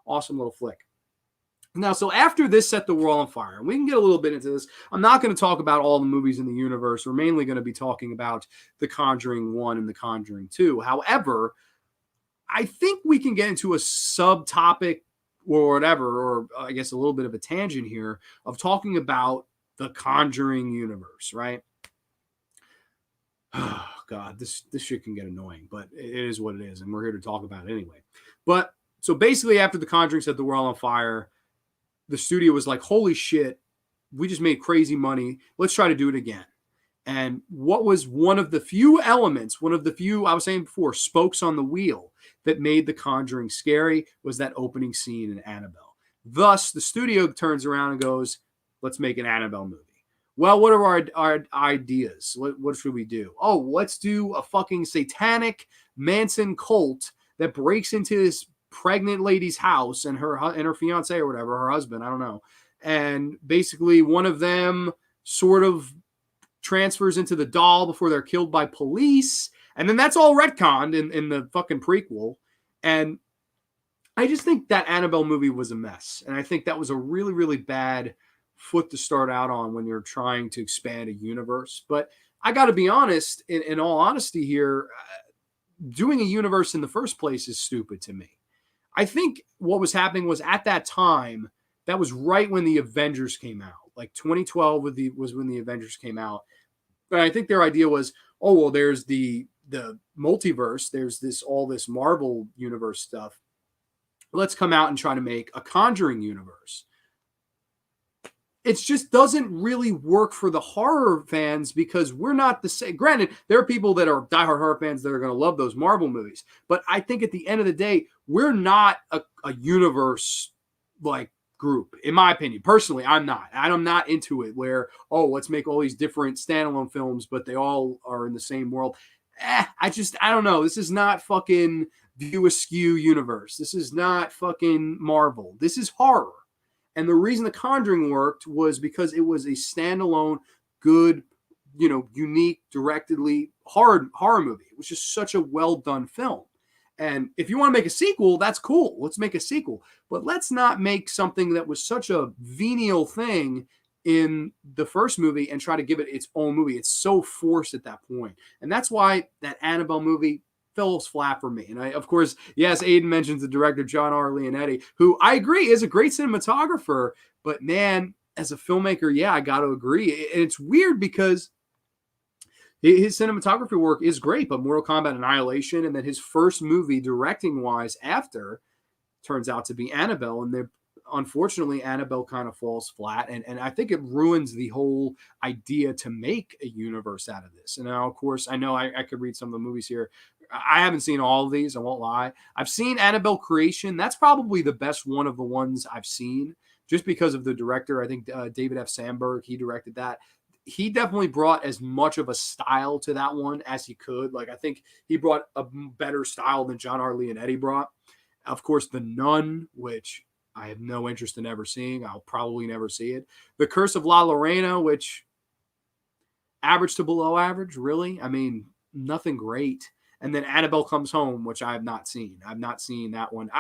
Awesome little flick. Now, so after this set the world on fire, and we can get a little bit into this. I'm not going to talk about all the movies in the universe. We're mainly going to be talking about The Conjuring 1 and The Conjuring 2. However, I think we can get into a subtopic or whatever, or I guess a little bit of a tangent here of talking about the Conjuring universe, right? Oh, God, this shit can get annoying, but it is what it is, and we're here to talk about it anyway. But so basically, after The Conjuring set the world on fire, the studio was like, holy shit, we just made crazy money. Let's try to do it again. And what was one of the few elements, one of the few, I was saying before, spokes on the wheel that made The Conjuring scary was that opening scene in Annabelle. Thus, the studio turns around and goes, let's make an Annabelle movie. Well, what are our ideas? What should we do? Oh, let's do a fucking satanic Manson cult that breaks into this pregnant lady's house and her fiance or whatever, her husband, I don't know. And basically one of them sort of transfers into the doll before they're killed by police. And then that's all retconned in the fucking prequel. And I just think that Annabelle movie was a mess. And I think that was a really, really bad foot to start out on when you're trying to expand a universe. But I got to be honest, in all honesty here, doing a universe in the first place is stupid to me. I think what was happening was at that time, that was right when the Avengers came out. Like 2012 was when the Avengers came out. And I think their idea was, oh, well, there's the multiverse. There's all this Marvel universe stuff. Let's come out and try to make a Conjuring universe. It just doesn't really work for the horror fans because we're not the same. Granted, there are people that are diehard horror fans that are going to love those Marvel movies. But I think at the end of the day, we're not a universe like group, in my opinion. Personally, I'm not. I'm not into it where, oh, let's make all these different standalone films, but they all are in the same world. I don't know. This is not fucking View Askew universe. This is not fucking Marvel. This is horror. And the reason The Conjuring worked was because it was a standalone, good, unique, directedly horror movie. It was just such a well-done film. And if you want to make a sequel, that's cool. Let's make a sequel. But let's not make something that was such a venial thing in the first movie and try to give it its own movie. It's so forced at that point. And that's why that Annabelle movie fell flat for me. And of course, yes, Aiden mentions the director, John R. Leonetti, who I agree is a great cinematographer, but man, as a filmmaker, yeah, I got to agree. And it's weird because his cinematography work is great, but Mortal Kombat Annihilation, and then his first movie directing-wise after turns out to be Annabelle, and unfortunately, Annabelle kind of falls flat, and I think it ruins the whole idea to make a universe out of this. And now, of course, I know I could read some of the movies here. I haven't seen all of these, I won't lie. I've seen Annabelle Creation. That's probably the best one of the ones I've seen, just because of the director. I think David F. Sandberg, he directed that. He definitely brought as much of a style to that one as he could. Like, I think he brought a better style than John R. Leonetti brought. Of course, The Nun, which I have no interest in ever seeing. I'll probably never see it. The Curse of La Llorona, which average to below average, really. I mean, nothing great. And then Annabelle Comes Home, which I have not seen. I've not seen that one.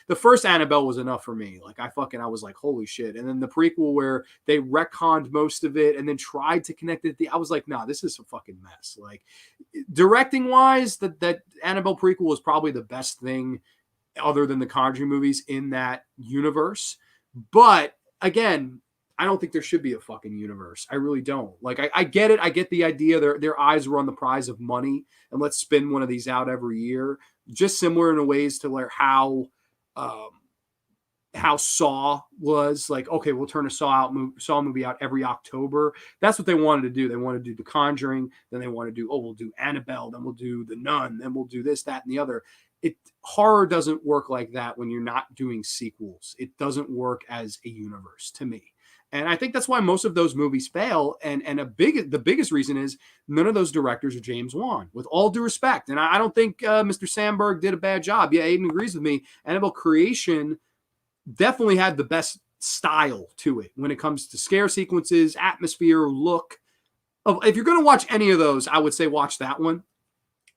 The first Annabelle was enough for me. Like, I was like, holy shit. And then the prequel where they retconned most of it and then tried to connect it. I was like, nah, this is a fucking mess. Like, directing wise, that Annabelle prequel was probably the best thing other than the Conjuring movies in that universe. But again, I don't think there should be a fucking universe. I really don't. Like, I get it. I get the idea. Their eyes were on the prize of money, and let's spin one of these out every year. Just similar in a ways to where how Saw was. Like, okay, we'll turn a Saw movie out every October. That's what they wanted to do. They wanted to do The Conjuring. Then they want to do, we'll do Annabelle. Then we'll do The Nun. Then we'll do this, that, and the other. Horror doesn't work like that when you're not doing sequels. It doesn't work as a universe to me. And I think that's why most of those movies fail. And the biggest reason is none of those directors are James Wan, with all due respect. And I don't think Mr. Sandberg did a bad job. Yeah, Aiden agrees with me. Annabelle Creation definitely had the best style to it when it comes to scare sequences, atmosphere, look. If you're going to watch any of those, I would say watch that one.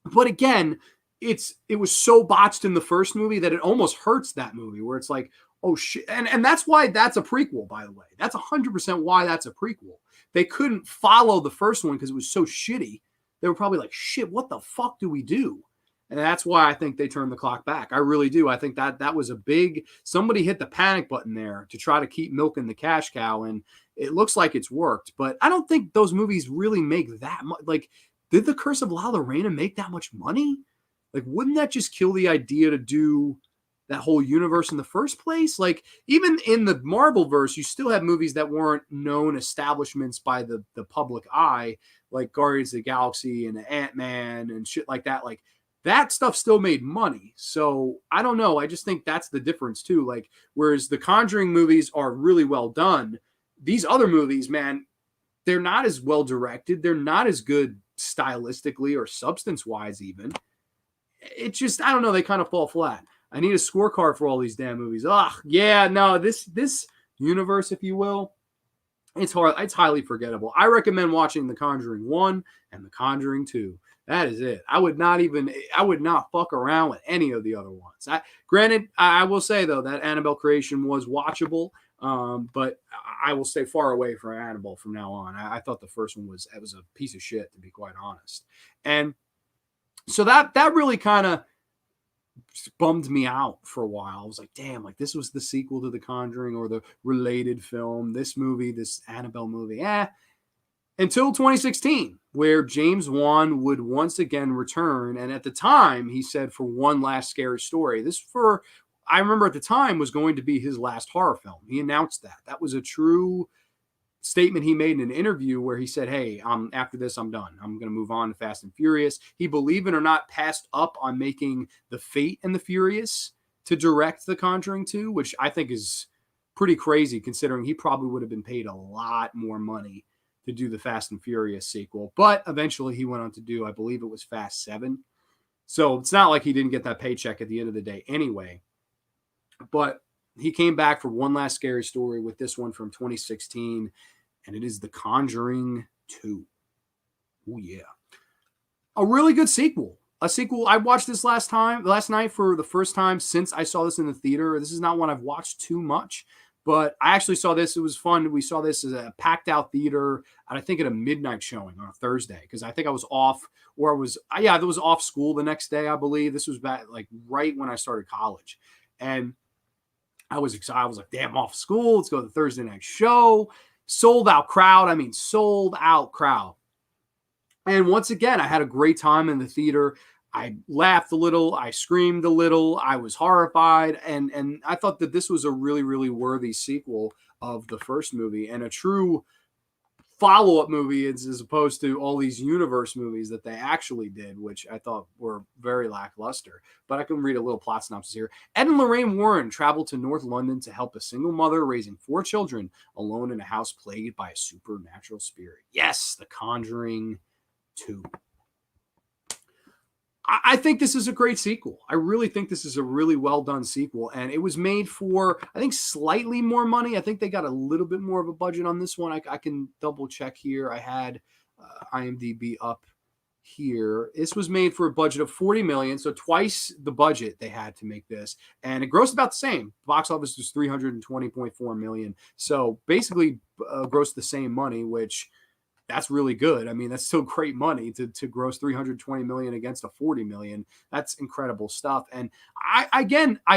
But again, it was so botched in the first movie that it almost hurts that movie, where it's like, oh shit. And that's why that's a prequel, by the way. That's 100% why that's a prequel. They couldn't follow the first one because it was so shitty. They were probably like, shit, what the fuck do we do? And that's why I think they turned the clock back. I really do. I think that was somebody hit the panic button there to try to keep milking the cash cow. And it looks like it's worked. But I don't think those movies really make that much. Like, did The Curse of La Llorona make that much money? Like, wouldn't that just kill the idea to do that whole universe in the first place. Like, even in the Marvel verse, you still have movies that weren't known establishments by the public eye, like Guardians of the Galaxy and Ant-Man and shit like that. Like, that stuff still made money. So I don't know. I just think that's the difference too. Like, whereas the Conjuring movies are really well done, these other movies, man, they're not as well directed. They're not as good stylistically or substance wise, even. It just, I don't know, they kind of fall flat. I need a scorecard for all these damn movies. Ugh, yeah, no, this universe, if you will, it's hard. It's highly forgettable. I recommend watching The Conjuring 1 and The Conjuring 2. That is it. I would not fuck around with any of the other ones. Granted, I will say though that Annabelle creation was watchable, but I will stay far away from Annabelle from now on. I thought the first one was a piece of shit, to be quite honest. And so that really kind of bummed me out for a while. I was like, damn, like this was the sequel to The Conjuring or the related film. This movie, this Annabelle movie, until 2016, where James Wan would once again return. And at the time, he said for one last scary story. I remember at the time, was going to be his last horror film. He announced that. That was a true statement he made in an interview where he said, hey, after this, I'm done. I'm going to move on to Fast and Furious. He, believe it or not, passed up on making The Fate and the Furious to direct The Conjuring 2, which I think is pretty crazy considering he probably would have been paid a lot more money to do the Fast and Furious sequel. But eventually he went on to do, I believe it was Fast 7. So it's not like he didn't get that paycheck at the end of the day anyway. But he came back for one last scary story with this one from 2016, and it is The Conjuring 2. Oh, yeah. A really good sequel. A sequel. I watched this last night for the first time since I saw this in the theater. This is not one I've watched too much, but I actually saw this. It was fun. We saw this as a packed out theater, and I think at a midnight showing on a Thursday, because I think I was off, or I was, there was off school the next day, I believe. This was back like right when I started college. And I was excited. I was like, damn, off school. Let's go to the Thursday night show. Sold out crowd. I mean, sold out crowd. And once again, I had a great time in the theater. I laughed a little. I screamed a little. I was horrified. And I thought that this was a really, really worthy sequel of the first movie and a true follow-up movie as opposed to all these universe movies that they actually did, which I thought were very lackluster. But I can read a little plot synopsis here. Ed and Lorraine Warren travel to North London to help a single mother raising 4 children alone in a house plagued by a supernatural spirit. Yes, The Conjuring 2. I think this is a great sequel. I really think this is a really well done sequel. And it was made for, I think, slightly more money. I think they got a little bit more of a budget on this one. I can double check here. I had IMDb up here. This was made for a budget of $40 million. So twice the budget they had to make this. And it grossed about the same. Box office was $320.4 million. So basically grossed the same money, which that's really good. I mean, that's still great money to gross $320 million against a $40 million. That's incredible stuff. And I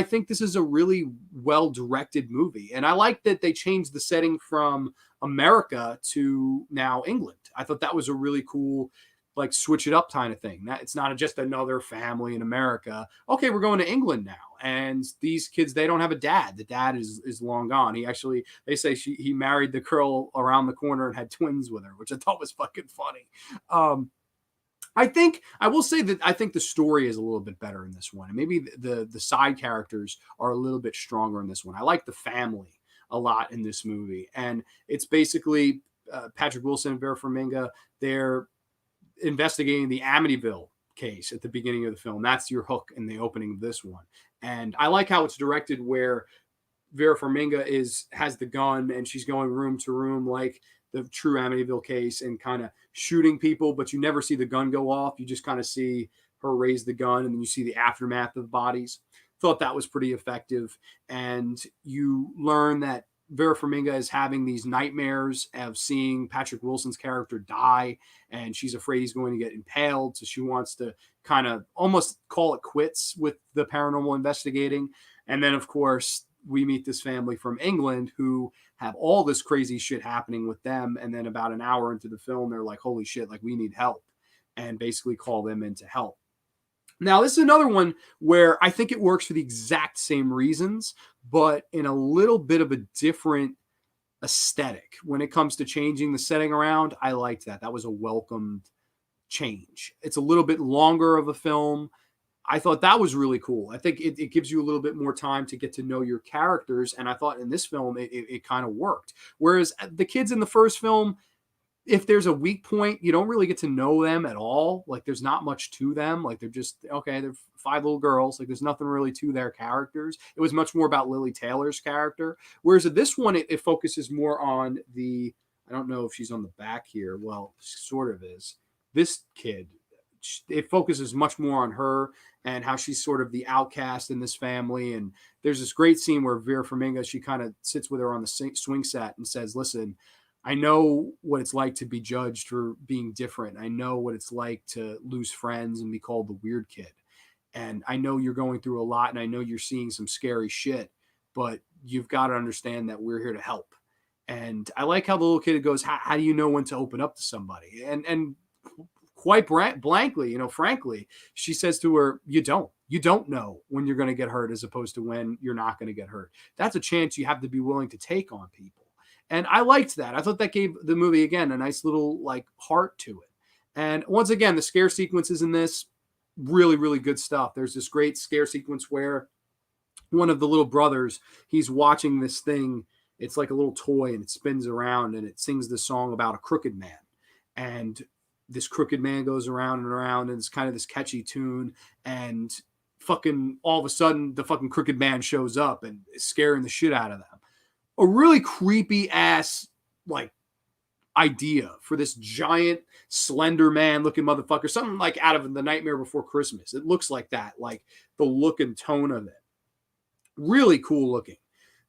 think this is a really well-directed movie. And I like that they changed the setting from America to now England. I thought that was a really cool, like, switch it up kind of thing. That it's not just another family in America. Okay, we're going to England now. And these kids, they don't have a dad. The dad is long gone. He actually, they say he married the girl around the corner and had twins with her, which I thought was fucking funny. I will say that I think the story is a little bit better in this one. And maybe the side characters are a little bit stronger in this one. I like the family a lot in this movie. And it's basically Patrick Wilson and Vera Farmiga. They're investigating the Amityville case at the beginning of the film. That's your hook in the opening of this one. And I like how it's directed where Vera Farmiga has the gun and she's going room to room like the true Amityville case and kind of shooting people, but you never see the gun go off. You just kind of see her raise the gun and then you see the aftermath of the bodies. Thought that was pretty effective. And you learn that Vera Farmiga is having these nightmares of seeing Patrick Wilson's character die, and she's afraid he's going to get impaled. So she wants to kind of almost call it quits with the paranormal investigating. And then, of course, we meet this family from England who have all this crazy shit happening with them. And then about an hour into the film, they're like, holy shit, like we need help, and basically call them in to help. Now, this is another one where I think it works for the exact same reasons, but in a little bit of a different aesthetic. When it comes to changing the setting around, I liked that. That was a welcomed change. It's a little bit longer of a film. I thought that was really cool. I think it gives you a little bit more time to get to know your characters. And I thought in this film, it kind of worked. Whereas the kids in the first film, if there's a weak point, you don't really get to know them at all. Like there's not much to them. Like they're just, okay, they're five little girls. Like there's nothing really to their characters. It was much more about Lily Taylor's character. Whereas at this one, it focuses more on the, I don't know if she's on the back here. Well, sort of is. This kid, it focuses much more on her and how she's sort of the outcast in this family. And there's this great scene where Vera Farmiga, she kind of sits with her on the swing set and says, listen, I know what it's like to be judged for being different. I know what it's like to lose friends and be called the weird kid. And I know you're going through a lot and I know you're seeing some scary shit, but you've got to understand that we're here to help. And I like how the little kid goes, how do you know when to open up to somebody? And quite blankly, frankly, she says to her, you don't know when you're going to get hurt as opposed to when you're not going to get hurt. That's a chance you have to be willing to take on people. And I liked that. I thought that gave the movie, again, a nice little like heart to it. And once again, the scare sequences in this, really, really good stuff. There's this great scare sequence where one of the little brothers, he's watching this thing. It's like a little toy and it spins around and it sings this song about a crooked man. And this crooked man goes around and around and it's kind of this catchy tune. And fucking all of a sudden, the fucking crooked man shows up and is scaring the shit out of them. A really creepy ass like idea for this giant slender man looking motherfucker, something like out of The Nightmare Before Christmas. It looks like that, like the look and tone of it. Really cool looking.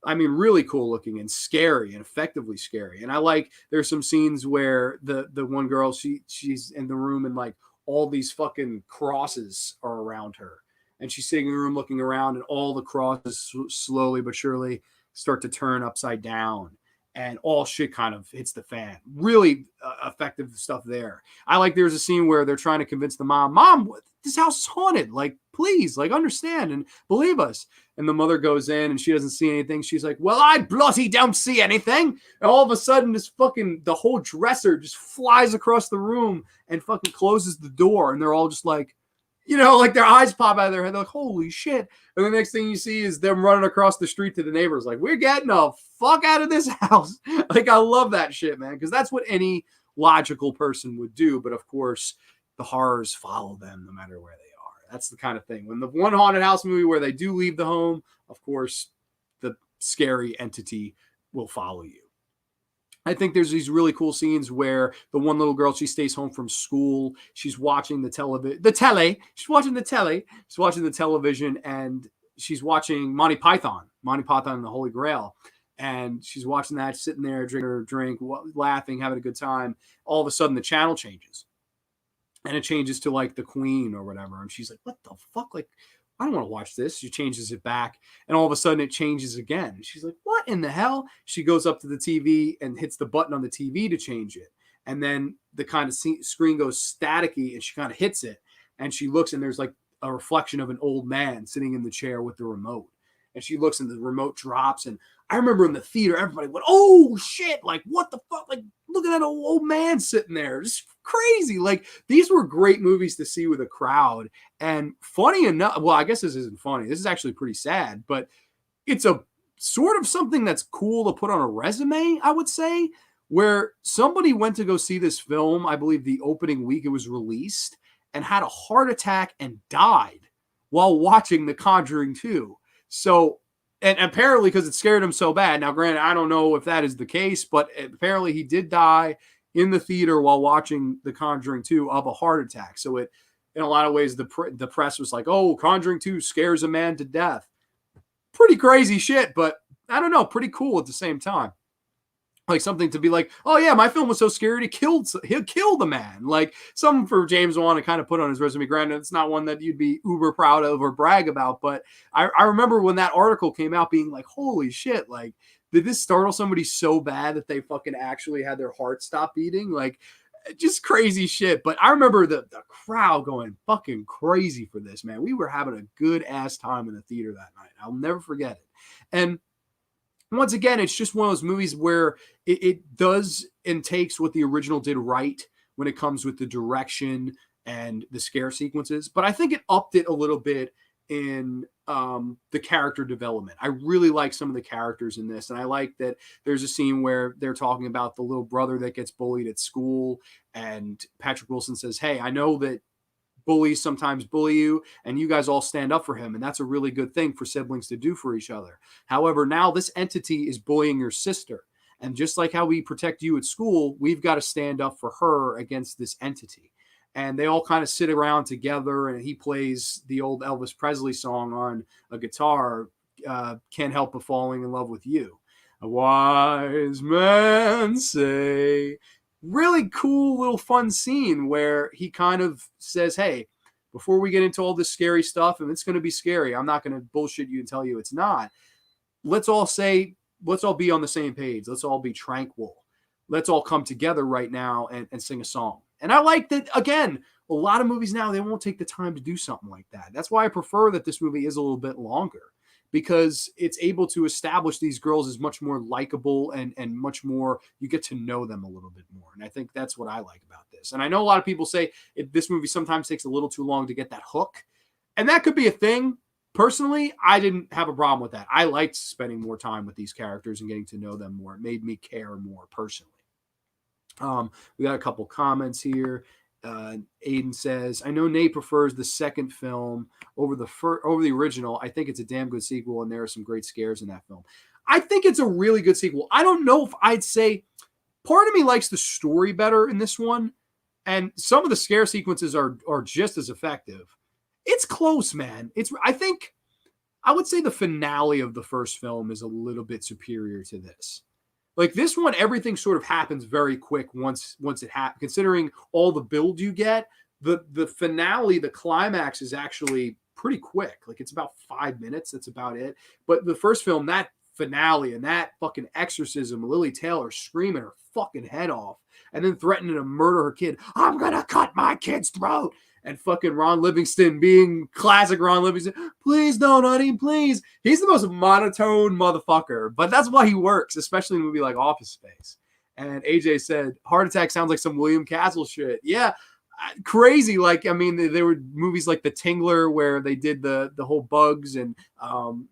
I mean, really cool looking and scary and effectively scary. And I like, there's some scenes where the one girl, she's in the room and like all these fucking crosses are around her. And she's sitting in the room looking around and all the crosses slowly but surely start to turn upside down and all shit kind of hits the fan. Really effective stuff there. I like there's a scene where they're trying to convince the mom, this house is haunted. Like, please, like understand and believe us. And the mother goes in and she doesn't see anything. She's like, well, I bloody don't see anything. And all of a sudden the whole dresser just flies across the room and fucking closes the door. And they're all just like, like their eyes pop out of their head. They're like, holy shit. And the next thing you see is them running across the street to the neighbors. Like, we're getting the fuck out of this house. Like, I love that shit, man. Because that's what any logical person would do. But of course, the horrors follow them no matter where they are. That's the kind of thing. When the one haunted house movie where they do leave the home, of course, the scary entity will follow you. I think there's these really cool scenes where the one little girl, she stays home from school. She's watching she's watching the television and she's watching Monty Python and the Holy Grail. And she's watching that, sitting there, drinking her drink, laughing, having a good time. All of a sudden the channel changes and it changes to like the Queen or whatever. And she's like, what the fuck? Like, I don't want to watch this. She changes it back and all of a sudden it changes again. And she's like, what in the hell? She goes up to the TV and hits the button on the TV to change it. And then the kind of screen goes staticky and she kind of hits it. And she looks and there's like a reflection of an old man sitting in the chair with the remote. And she looks and the remote drops. And I remember in the theater, everybody went, oh shit. Like, what the fuck? Like, look at that old man sitting there. Just crazy. Like, these were great movies to see with a crowd. And funny enough, well, I guess this isn't funny. This is actually pretty sad, but it's a sort of something that's cool to put on a resume, I would say, where somebody went to go see this film, I believe the opening week it was released, and had a heart attack and died while watching The Conjuring 2. So, and apparently because it scared him so bad. Now, granted, I don't know if that is the case, but apparently he did die in the theater while watching The Conjuring 2 of a heart attack. So it, in a lot of ways, the press was like, oh, Conjuring 2 scares a man to death. Pretty crazy shit, but I don't know, pretty cool at the same time. Like something to be like, oh yeah, my film was so scary, he'll kill the man. Like something for James Wan to kind of put on his resume. Granted, it's not one that you'd be uber proud of or brag about, but I remember when that article came out being like, holy shit, like, did this startle somebody so bad that they fucking actually had their heart stop beating? Like, Just crazy shit. But I remember the crowd going fucking crazy for this, man. We were having a good ass time in the theater that night. I'll never forget it. And once again, it's just one of those movies where it does and takes what the original did right when it comes with the direction and the scare sequences. But I think it upped it a little bit in the character development. I really like some of the characters in this. And I like that there's a scene where they're talking about the little brother that gets bullied at school. And Patrick Wilson says, hey, I know that bullies sometimes bully you, and you guys all stand up for him. And that's a really good thing for siblings to do for each other. However, now this entity is bullying your sister. And just like how we protect you at school, we've got to stand up for her against this entity. And they all kind of sit around together, and he plays the old Elvis Presley song on a guitar, Can't Help But Falling in Love with You. A wise man say. Really cool little fun scene where he kind of says, hey, before we get into all this scary stuff, and it's going to be scary, I'm not going to bullshit you and tell you it's not. Let's all be on the same page. Let's all be tranquil. Let's all come together right now and sing a song. And I like that, again, a lot of movies now, they won't take the time to do something like that. That's why I prefer that this movie is a little bit longer, because it's able to establish these girls as much more likable and much more, you get to know them a little bit more. And I think that's what I like about this. And I know a lot of people say this movie sometimes takes a little too long to get that hook. And that could be a thing. Personally, I didn't have a problem with that. I liked spending more time with these characters and getting to know them more. It made me care more personally. We got a couple comments here. Aiden says, I know Nate prefers the second film over the original. I think it's a damn good sequel, and there are some great scares in that film. I think it's a really good sequel. I don't know if I'd say, part of me likes the story better in this one, and some of the scare sequences are just as effective. It's close, man. I would say the finale of the first film is a little bit superior to this. Like this one, everything sort of happens very quick once it happens. Considering all the build you get, the finale, the climax is actually pretty quick. Like it's about 5 minutes. That's about it. But the first film, that finale and that fucking exorcism, Lily Taylor screaming her fucking head off and then threatening to murder her kid. I'm gonna cut my kid's throat. And fucking Ron Livingston being classic Ron Livingston. Please don't, honey, please. He's the most monotone motherfucker, but that's why he works, especially in a movie like Office Space. And AJ said, Heart Attack sounds like some William Castle shit. Yeah, crazy. Like, I mean, there were movies like The Tingler where they did the whole bugs and, oh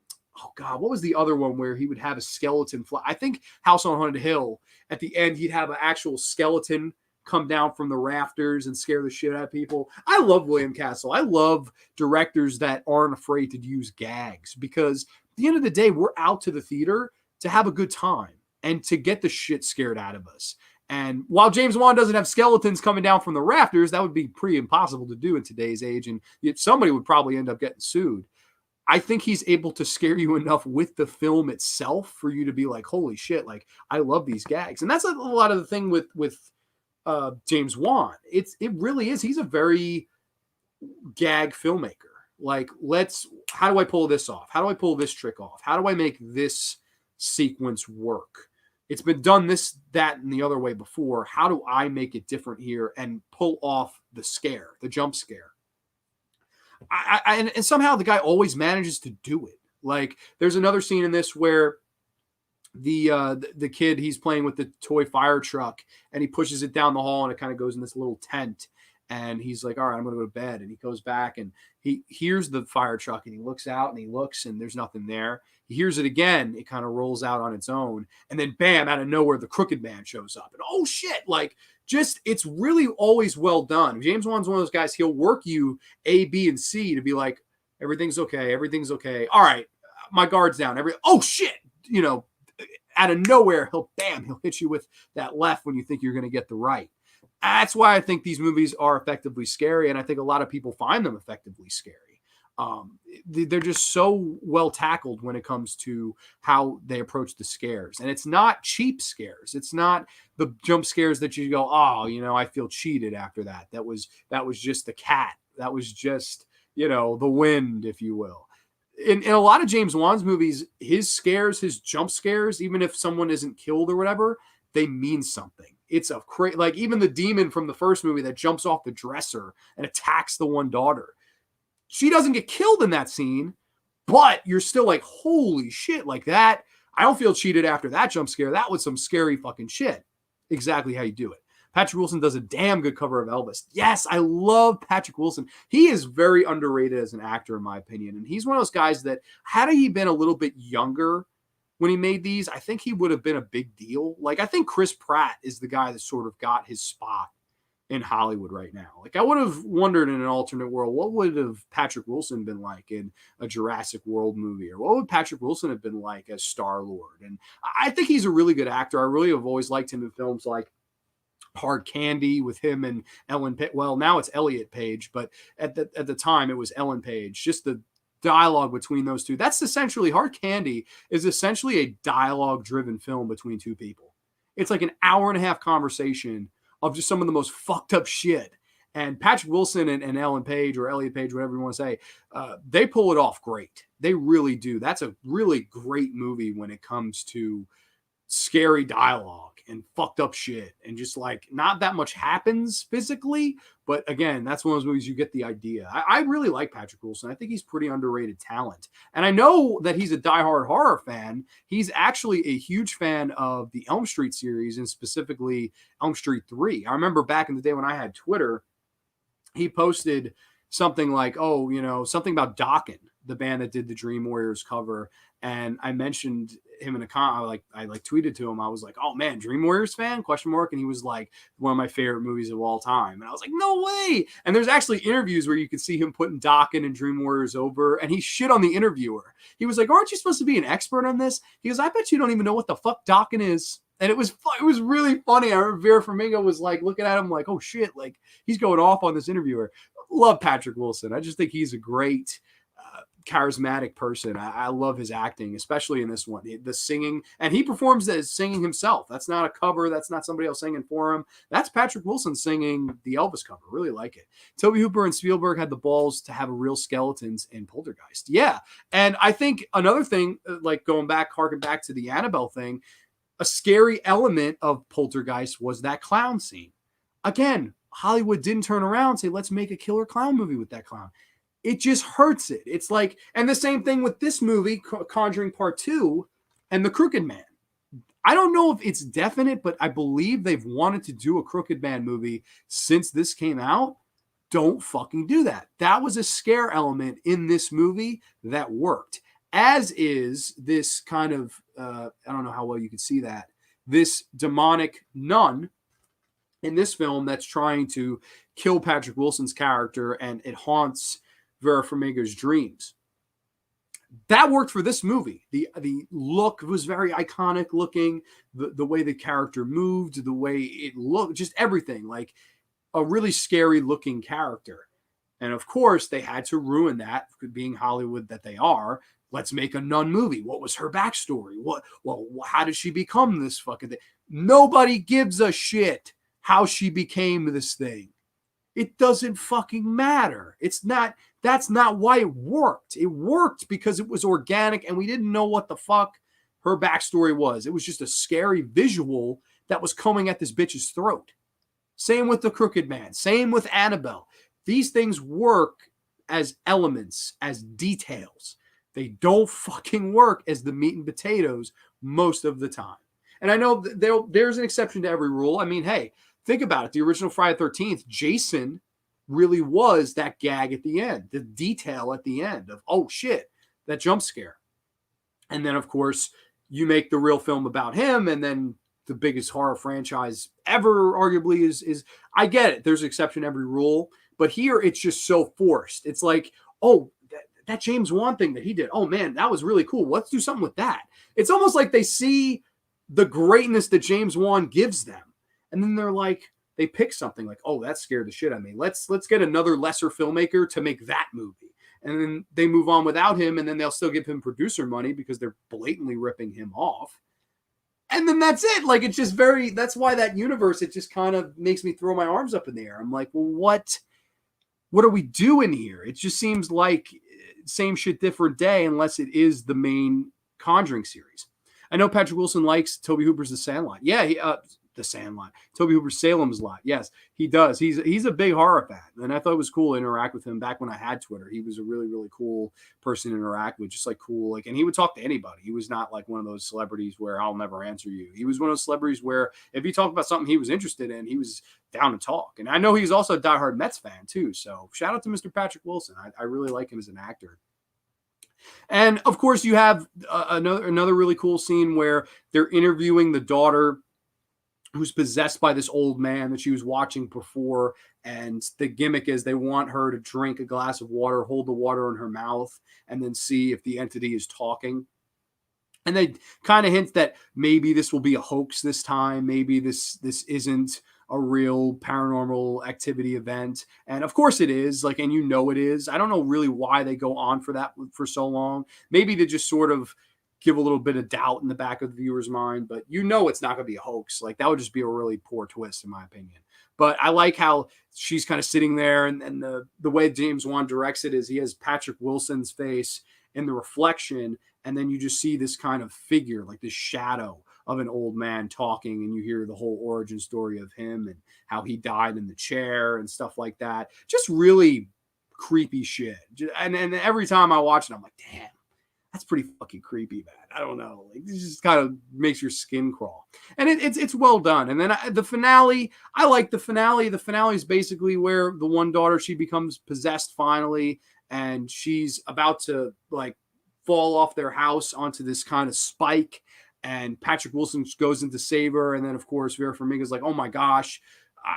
God, what was the other one where he would have a skeleton fly? I think House on Haunted Hill. At the end, he'd have an actual skeleton come down from the rafters and scare the shit out of people. I love William Castle. I love directors that aren't afraid to use gags, because at the end of the day, we're out to the theater to have a good time and to get the shit scared out of us. And while James Wan doesn't have skeletons coming down from the rafters, that would be pretty impossible to do in today's age. And somebody would probably end up getting sued. I think he's able to scare you enough with the film itself for you to be like, holy shit, like I love these gags. And that's a lot of the thing with James Wan. It really is. He's a very gag filmmaker. Like, how do I pull this off? How do I pull this trick off? How do I make this sequence work? It's been done this, that, and the other way before. How do I make it different here and pull off the scare, the jump scare? And somehow the guy always manages to do it. Like, there's another scene in this where the kid, he's playing with the toy fire truck and he pushes it down the hall and it kind of goes in this little tent, and he's like, all right, I'm gonna go to bed. And he goes back and he hears the fire truck and he looks out and he looks and there's nothing there. He hears it again, it kind of rolls out on its own, and then bam, out of nowhere the crooked man shows up, and oh shit, like, just, it's really always well done. James Wan's one of those guys, he'll work you A, B, and C to be like, everything's okay, all right, my guard's down, oh shit, out of nowhere, he'll hit you with that left when you think you're going to get the right. That's why I think these movies are effectively scary, and I think a lot of people find them effectively scary. They're just so well tackled when it comes to how they approach the scares. And it's not cheap scares. It's not the jump scares that you go, oh, I feel cheated after that. That was just the cat. That was just, the wind, if you will. In a lot of James Wan's movies, his scares, his jump scares, even if someone isn't killed or whatever, they mean something. it's a like even the demon from the first movie that jumps off the dresser and attacks the one daughter. She doesn't get killed in that scene, but you're still like, holy shit, like that. I don't feel cheated after that jump scare. That was some scary fucking shit. Exactly how you do it. Patrick Wilson does a damn good cover of Elvis. Yes, I love Patrick Wilson. He is very underrated as an actor, in my opinion. And he's one of those guys that, had he been a little bit younger when he made these, I think he would have been a big deal. Like, I think Chris Pratt is the guy that sort of got his spot in Hollywood right now. Like, I would have wondered in an alternate world, what would have Patrick Wilson been like in a Jurassic World movie? Or what would Patrick Wilson have been like as Star-Lord? And I think he's a really good actor. I really have always liked him in films like Hard Candy with him and Ellen Page. Well, now it's Elliot Page, but at the time it was Ellen Page. Just the dialogue between those two. That's essentially, Hard Candy is essentially a dialogue-driven film between two people. It's like an hour and a half conversation of just some of the most fucked up shit. And Patrick Wilson and Ellen Page, or Elliot Page, whatever you want to say, they pull it off great. They really do. That's a really great movie when it comes to scary dialogue and fucked up shit, and just like not that much happens physically, but again, that's one of those movies you get the idea. I really like Patrick Wilson. I think he's pretty underrated talent, and I know that he's a diehard horror fan. He's actually a huge fan of the Elm Street series, and specifically Elm Street 3. I remember back in the day when I had Twitter, he posted something like, oh, you know, something about Dokken, the band that did the Dream Warriors cover. And I mentioned him in a comment. I tweeted to him. I was like, oh man, Dream Warriors fan? ? And he was like, one of my favorite movies of all time. And I was like, no way. And there's actually interviews where you could see him putting Dokken and Dream Warriors over, and he shit on the interviewer. He was like, aren't you supposed to be an expert on this? He goes, I bet you don't even know what the fuck Dokken is. And it was really funny. I remember Vera Farmiga was like looking at him like, oh shit, like he's going off on this interviewer. Love Patrick Wilson. I just think he's a great, charismatic person. I love his acting, especially in this one. The singing, and he performs as singing himself. That's not a cover. That's not somebody else singing for him. That's Patrick Wilson singing the Elvis cover. Really like it. Tobe Hooper and Spielberg had the balls to have real skeletons in Poltergeist. Yeah. And I think another thing, like harking back to the Annabelle thing, a scary element of Poltergeist was that clown scene. Again, Hollywood didn't turn around and say, let's make a killer clown movie with that clown. It just hurts it. It's like, and the same thing with this movie, Conjuring Part 2 and The Crooked Man. I don't know if it's definite, but I believe they've wanted to do a Crooked Man movie since this came out. Don't fucking do that. That was a scare element in this movie that worked. As is this kind of, I don't know how well you can see that, this demonic nun in this film that's trying to kill Patrick Wilson's character, and it haunts Vera Farmiga's dreams. That worked for this movie. The look was very iconic looking. The way the character moved, the way it looked, just everything, like a really scary looking character. And of course, they had to ruin that, being Hollywood that they are. Let's make a nun movie. What was her backstory? How did she become this fucking thing? Nobody gives a shit how she became this thing. It doesn't fucking matter. That's not why it worked. It worked because it was organic and we didn't know what the fuck her backstory was. It was just a scary visual that was coming at this bitch's throat. Same with The Crooked Man. Same with Annabelle. These things work as elements, as details. They don't fucking work as the meat and potatoes most of the time. And I know there's an exception to every rule. I mean, hey, think about it. The original Friday the 13th, Jason really was that gag at the end, the detail at the end of, oh shit, that jump scare. And then, of course, you make the real film about him, and then the biggest horror franchise ever, arguably, is I get it. There's an exception to every rule. But here, it's just so forced. It's like, oh, that James Wan thing that he did, oh man, that was really cool. Let's do something with that. It's almost like they see the greatness that James Wan gives them. And then they're like, they pick something like, oh, that scared the shit out of me. Let's get another lesser filmmaker to make that movie. And then they move on without him, and then they'll still give him producer money because they're blatantly ripping him off. And then that's it. Like, it's just that's why that universe, it just kind of makes me throw my arms up in the air. I'm like, well, what are we doing here? It just seems like same shit, different day, unless it is the main Conjuring series. I know Patrick Wilson likes Tobe Hooper's The Sandlot. Yeah, the Sandlot. Toby Hooper's Salem's Lot. Yes, he does. He's a big horror fan, and I thought it was cool to interact with him back when I had Twitter. He was a really, really cool person to interact with, just like cool. Like, and he would talk to anybody. He was not like one of those celebrities where I'll never answer you. He was one of those celebrities where if he talked about something he was interested in, he was down to talk. And I know he's also a diehard Mets fan too. So shout out to Mr. Patrick Wilson. I really like him as an actor. And of course, you have another really cool scene where they're interviewing the daughter who's possessed by this old man that she was watching before. And the gimmick is they want her to drink a glass of water, hold the water in her mouth, and then see if the entity is talking. And they kind of hint that maybe this will be a hoax this time. Maybe this isn't a real paranormal activity event. And of course it is, like, and you know it is. I don't know really why they go on for that for so long. Maybe to just sort of give a little bit of doubt in the back of the viewer's mind, but you know it's not going to be a hoax. Like, that would just be a really poor twist, in my opinion. But I like how she's kind of sitting there, and the way James Wan directs it is he has Patrick Wilson's face in the reflection, and then you just see this kind of figure, like this shadow of an old man talking, and you hear the whole origin story of him and how he died in the chair and stuff like that. Just really creepy shit. And every time I watch it, I'm like, damn, that's pretty fucking creepy, man. I don't know. Like, this just kind of makes your skin crawl. And it's well done. And then the finale, I like the finale. The finale is basically where the one daughter, she becomes possessed finally, and she's about to like fall off their house onto this kind of spike. And Patrick Wilson goes in to save her. And then, of course, Vera Farmiga's like, oh my gosh,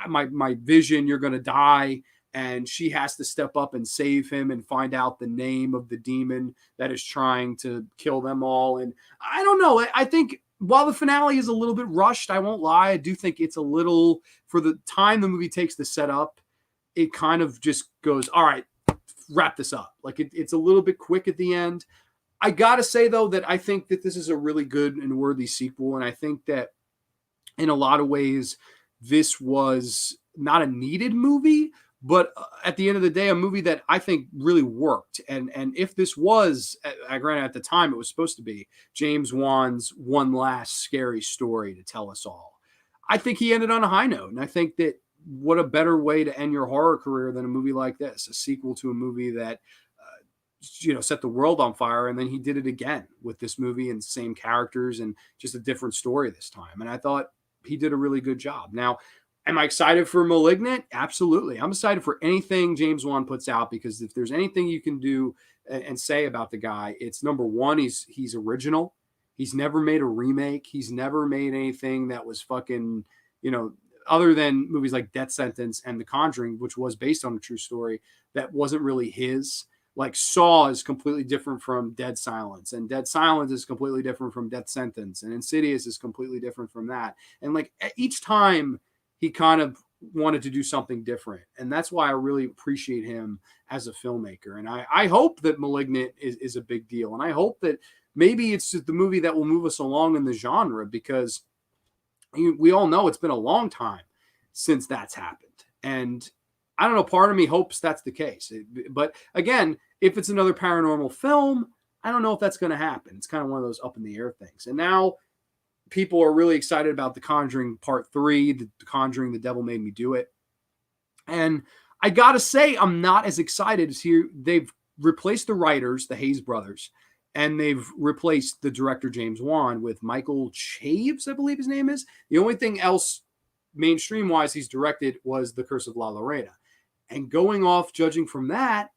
my vision, you're going to die. And she has to step up and save him and find out the name of the demon that is trying to kill them all. And I don't know. I think while the finale is a little bit rushed, I won't lie, I do think it's a little, for the time the movie takes to set up, it kind of just goes, all right, wrap this up. Like, it's a little bit quick at the end. I got to say, though, that I think that this is a really good and worthy sequel. And I think that in a lot of ways, this was not a needed movie, but at the end of the day, a movie that I think really worked. And if this was, granted at the time it was supposed to be, James Wan's one last scary story to tell us all, I think he ended on a high note. And I think that what a better way to end your horror career than a movie like this, a sequel to a movie that set the world on fire. And then he did it again with this movie and same characters and just a different story this time. And I thought he did a really good job. Now, am I excited for Malignant? Absolutely. I'm excited for anything James Wan puts out, because if there's anything you can do and say about the guy, it's number one, he's original. He's never made a remake. He's never made anything that was fucking, other than movies like Death Sentence and The Conjuring, which was based on a true story, that wasn't really his. Like, Saw is completely different from Dead Silence, and Dead Silence is completely different from Death Sentence, and Insidious is completely different from that. And like each time he kind of wanted to do something different. And that's why I really appreciate him as a filmmaker. And I hope that Malignant is a big deal. And I hope that maybe it's just the movie that will move us along in the genre, because we all know it's been a long time since that's happened. And I don't know, part of me hopes that's the case. But again, if it's another paranormal film, I don't know if that's going to happen. It's kind of one of those up in the air things. And now people are really excited about The Conjuring Part 3, The Conjuring, The Devil Made Me Do It. And I got to say, I'm not as excited as here. They've replaced the writers, the Hayes brothers, and they've replaced the director, James Wan, with Michael Chaves, I believe his name is. The only thing else mainstream-wise he's directed was The Curse of La Llorona. And going off, judging from that,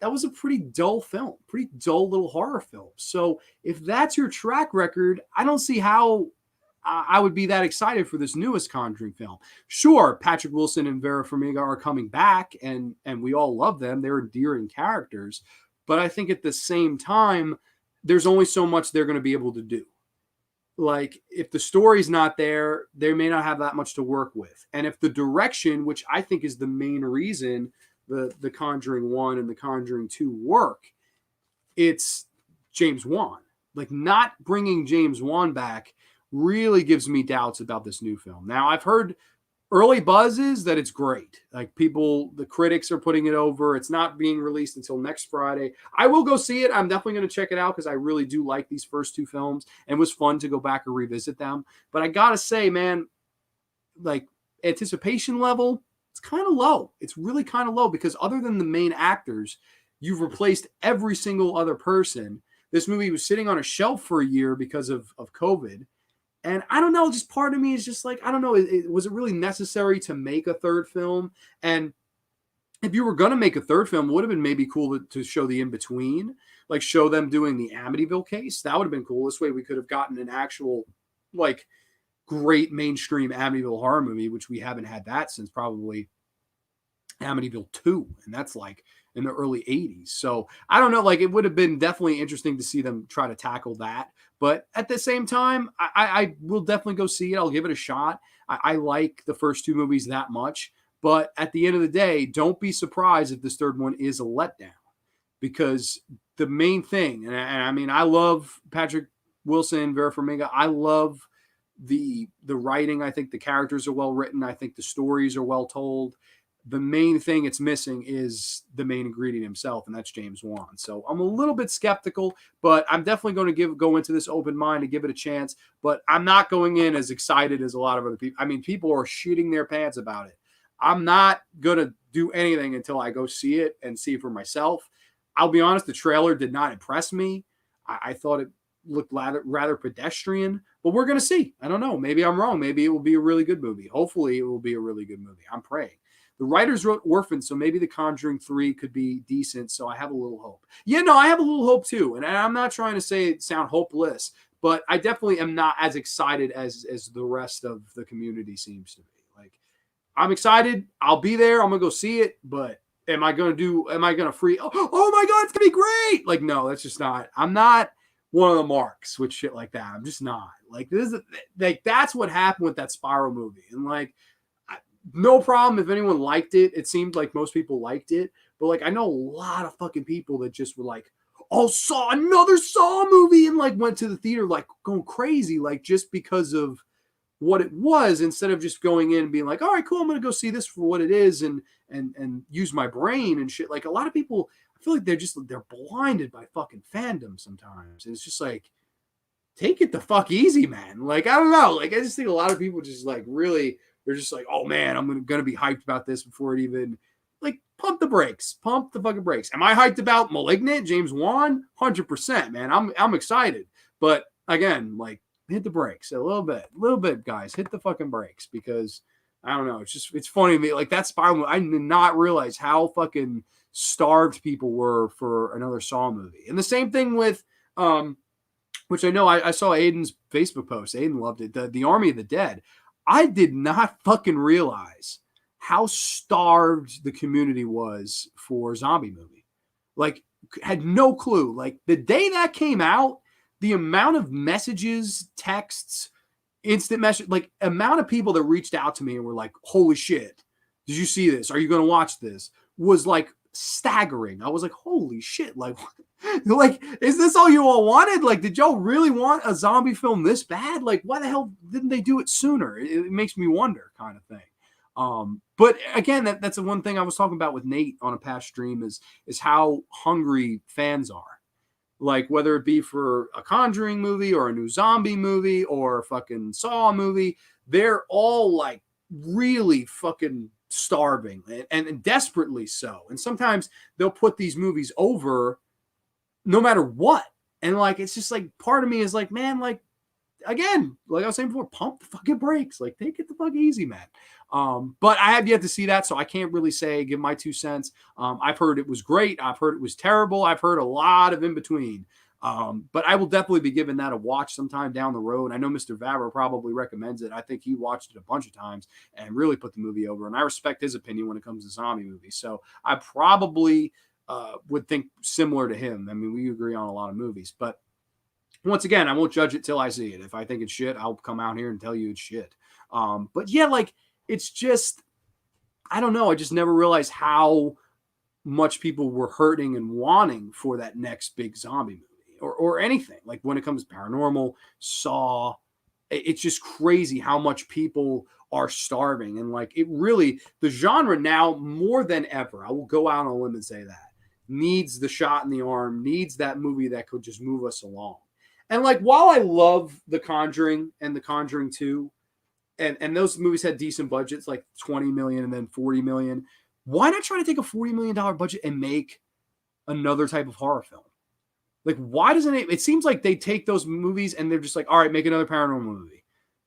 that was a pretty dull film, pretty dull little horror film. So if that's your track record, I don't see how I would be that excited for this newest Conjuring film. Sure, Patrick Wilson and Vera Farmiga are coming back, and we all love them. They're endearing characters. But I think at the same time, there's only so much they're going to be able to do. Like, if the story's not there, they may not have that much to work with. And if the direction, which I think is the main reason the Conjuring 1 and the Conjuring 2 work, it's James Wan. Like, not bringing James Wan back really gives me doubts about this new film. Now, I've heard early buzzes that it's great. Like, the critics are putting it over. It's not being released until next Friday. I will go see it. I'm definitely going to check it out because I really do like these first two films, and it was fun to go back and revisit them. But I got to say, man, like anticipation level, it's kind of low. It's really kind of low because other than the main actors, you've replaced every single other person. This movie was sitting on a shelf for a year because of COVID. And I don't know, just part of me is just like, I don't know, was it really necessary to make a third film? And if you were going to make a third film, it would have been maybe cool to show the in between, like show them doing the Amityville case. That would have been cool. This way we could have gotten an actual, like, great mainstream Amityville horror movie, which we haven't had that since probably Amityville 2. And that's like in the early 80s. So I don't know, like it would have been definitely interesting to see them try to tackle that. But at the same time, I will definitely go see it. I'll give it a shot. I like the first two movies that much. But at the end of the day, don't be surprised if this third one is a letdown. Because the main thing, and I mean, I love Patrick Wilson, Vera Farmiga. I love the writing. I think the characters are well written. I think the stories are well told. The main thing it's missing is the main ingredient himself, and that's James Wan. So I'm a little bit skeptical, but I'm definitely going to go into this open mind and give it a chance. But I'm not going in as excited as a lot of other people. I mean, people are shitting their pants about it. I'm not going to do anything until I go see it and see it for myself. I'll be honest, the trailer did not impress me. I thought it looked rather pedestrian, but we're going to see. I don't know. Maybe I'm wrong. Maybe it will be a really good movie. Hopefully it will be a really good movie. I'm praying. The writers wrote Orphan, so maybe The Conjuring 3 could be decent, so I have a little hope. Yeah, no, I have a little hope too, and I'm not trying to sound hopeless, but I definitely am not as excited as the rest of the community seems to be. Like, I'm excited. I'll be there. I'm going to go see it, but am I going to free? Oh my God, it's going to be great. Like, no, that's just not. I'm not one of the marks with shit like that. I'm just not. Like, this is like, that's what happened with that Spiral movie. And like, no problem if anyone liked it. It seemed like most people liked it. But like, I know a lot of fucking people that just were like, oh, saw another Saw movie and like went to the theater like going crazy, like just because of what it was, instead of just going in and being like, all right, cool, I'm gonna go see this for what it is and use my brain and shit. Like a lot of people, I feel like they're blinded by fucking fandom sometimes. And it's just like, take it the fuck easy, man. Like, I don't know. Like, I just think a lot of people just like really, they're just like, oh man, I'm gonna be hyped about this before it even, like, pump the brakes. Pump the fucking brakes. Am I hyped about Malignant, James Wan? 100%, man. I'm excited. But again, like, hit the brakes a little bit, guys. Hit the fucking brakes, because I don't know. It's funny to me. Like, that Spiral, I did not realize how fucking starved people were for another Saw movie. And the same thing with, which I know I saw Aiden's Facebook post. Aiden loved it. The Army of the Dead. I did not fucking realize how starved the community was for zombie movie. Like, had no clue. Like, the day that came out, the amount of messages, texts, instant message, like amount of people that reached out to me and were like, holy shit, did you see this? Are you going to watch this? Was like staggering. I was like, holy shit. Like, like, is this all you all wanted? Like, did y'all really want a zombie film this bad? Like, why the hell didn't they do it sooner? It makes me wonder, kind of thing. But again, that's the one thing I was talking about with Nate on a past stream is how hungry fans are. Like, whether it be for a Conjuring movie or a new zombie movie or a fucking Saw movie, they're all like really fucking starving and desperately so. And sometimes they'll put these movies over no matter what. And like, it's just like, part of me is like, man, like, again, like I was saying before, pump the fucking brakes. Like, take it the fuck easy, man. But I have yet to see that, so I can't really give my 2 cents. I've heard it was great. I've heard it was terrible. I've heard a lot of in between. But I will definitely be giving that a watch sometime down the road. I know Mr. Vavra probably recommends it. I think he watched it a bunch of times and really put the movie over. And I respect his opinion when it comes to zombie movies. So I probably would think similar to him. I mean, we agree on a lot of movies. But once again, I won't judge it till I see it. If I think it's shit, I'll come out here and tell you it's shit. But yeah, like, it's just, I don't know. I just never realized how much people were hurting and wanting for that next big zombie movie or anything. Like, when it comes to paranormal, Saw, it's just crazy how much people are starving. And like, it really, the genre now more than ever, I will go out on a limb and say that, needs the shot in the arm, needs that movie that could just move us along. And like, while I love The Conjuring and The Conjuring 2, and those movies had decent budgets, like 20 million and then 40 million. Why not try to take a $40 million budget and make another type of horror film? Like, why doesn't it seems like they take those movies and they're just like, all right, make another paranormal movie.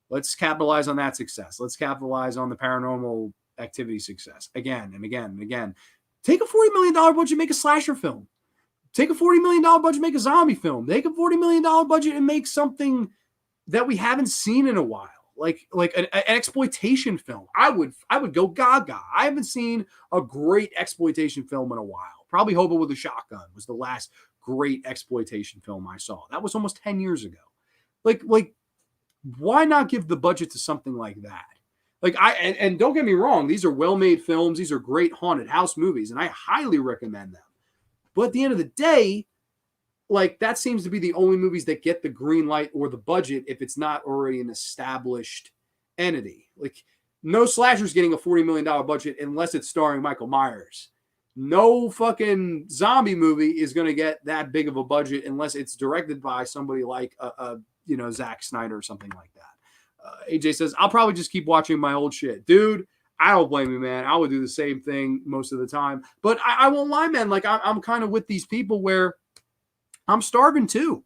Let's capitalize on that success. Let's capitalize on the Paranormal Activity success again and again and again. Take a $40 million budget, make a slasher film. Take a $40 million budget, make a zombie film. Take a $40 million budget and make something that we haven't seen in a while. Like an exploitation film. I would go gaga. I haven't seen a great exploitation film in a while. Probably Hobo with a Shotgun was the last great exploitation film I saw. That was almost 10 years ago. Like why not give the budget to something like that? Like and don't get me wrong, these are well-made films. These are great haunted house movies, and I highly recommend them. But at the end of the day, like that seems to be the only movies that get the green light or the budget if it's not already an established entity. Like no slasher's getting a $40 million budget unless it's starring Michael Myers. No fucking zombie movie is going to get that big of a budget unless it's directed by somebody like Zack Snyder or something like that. AJ says, I'll probably just keep watching my old shit. Dude, I don't blame you, man. I would do the same thing most of the time. But I won't lie, man. Like I'm kind of with these people where I'm starving too.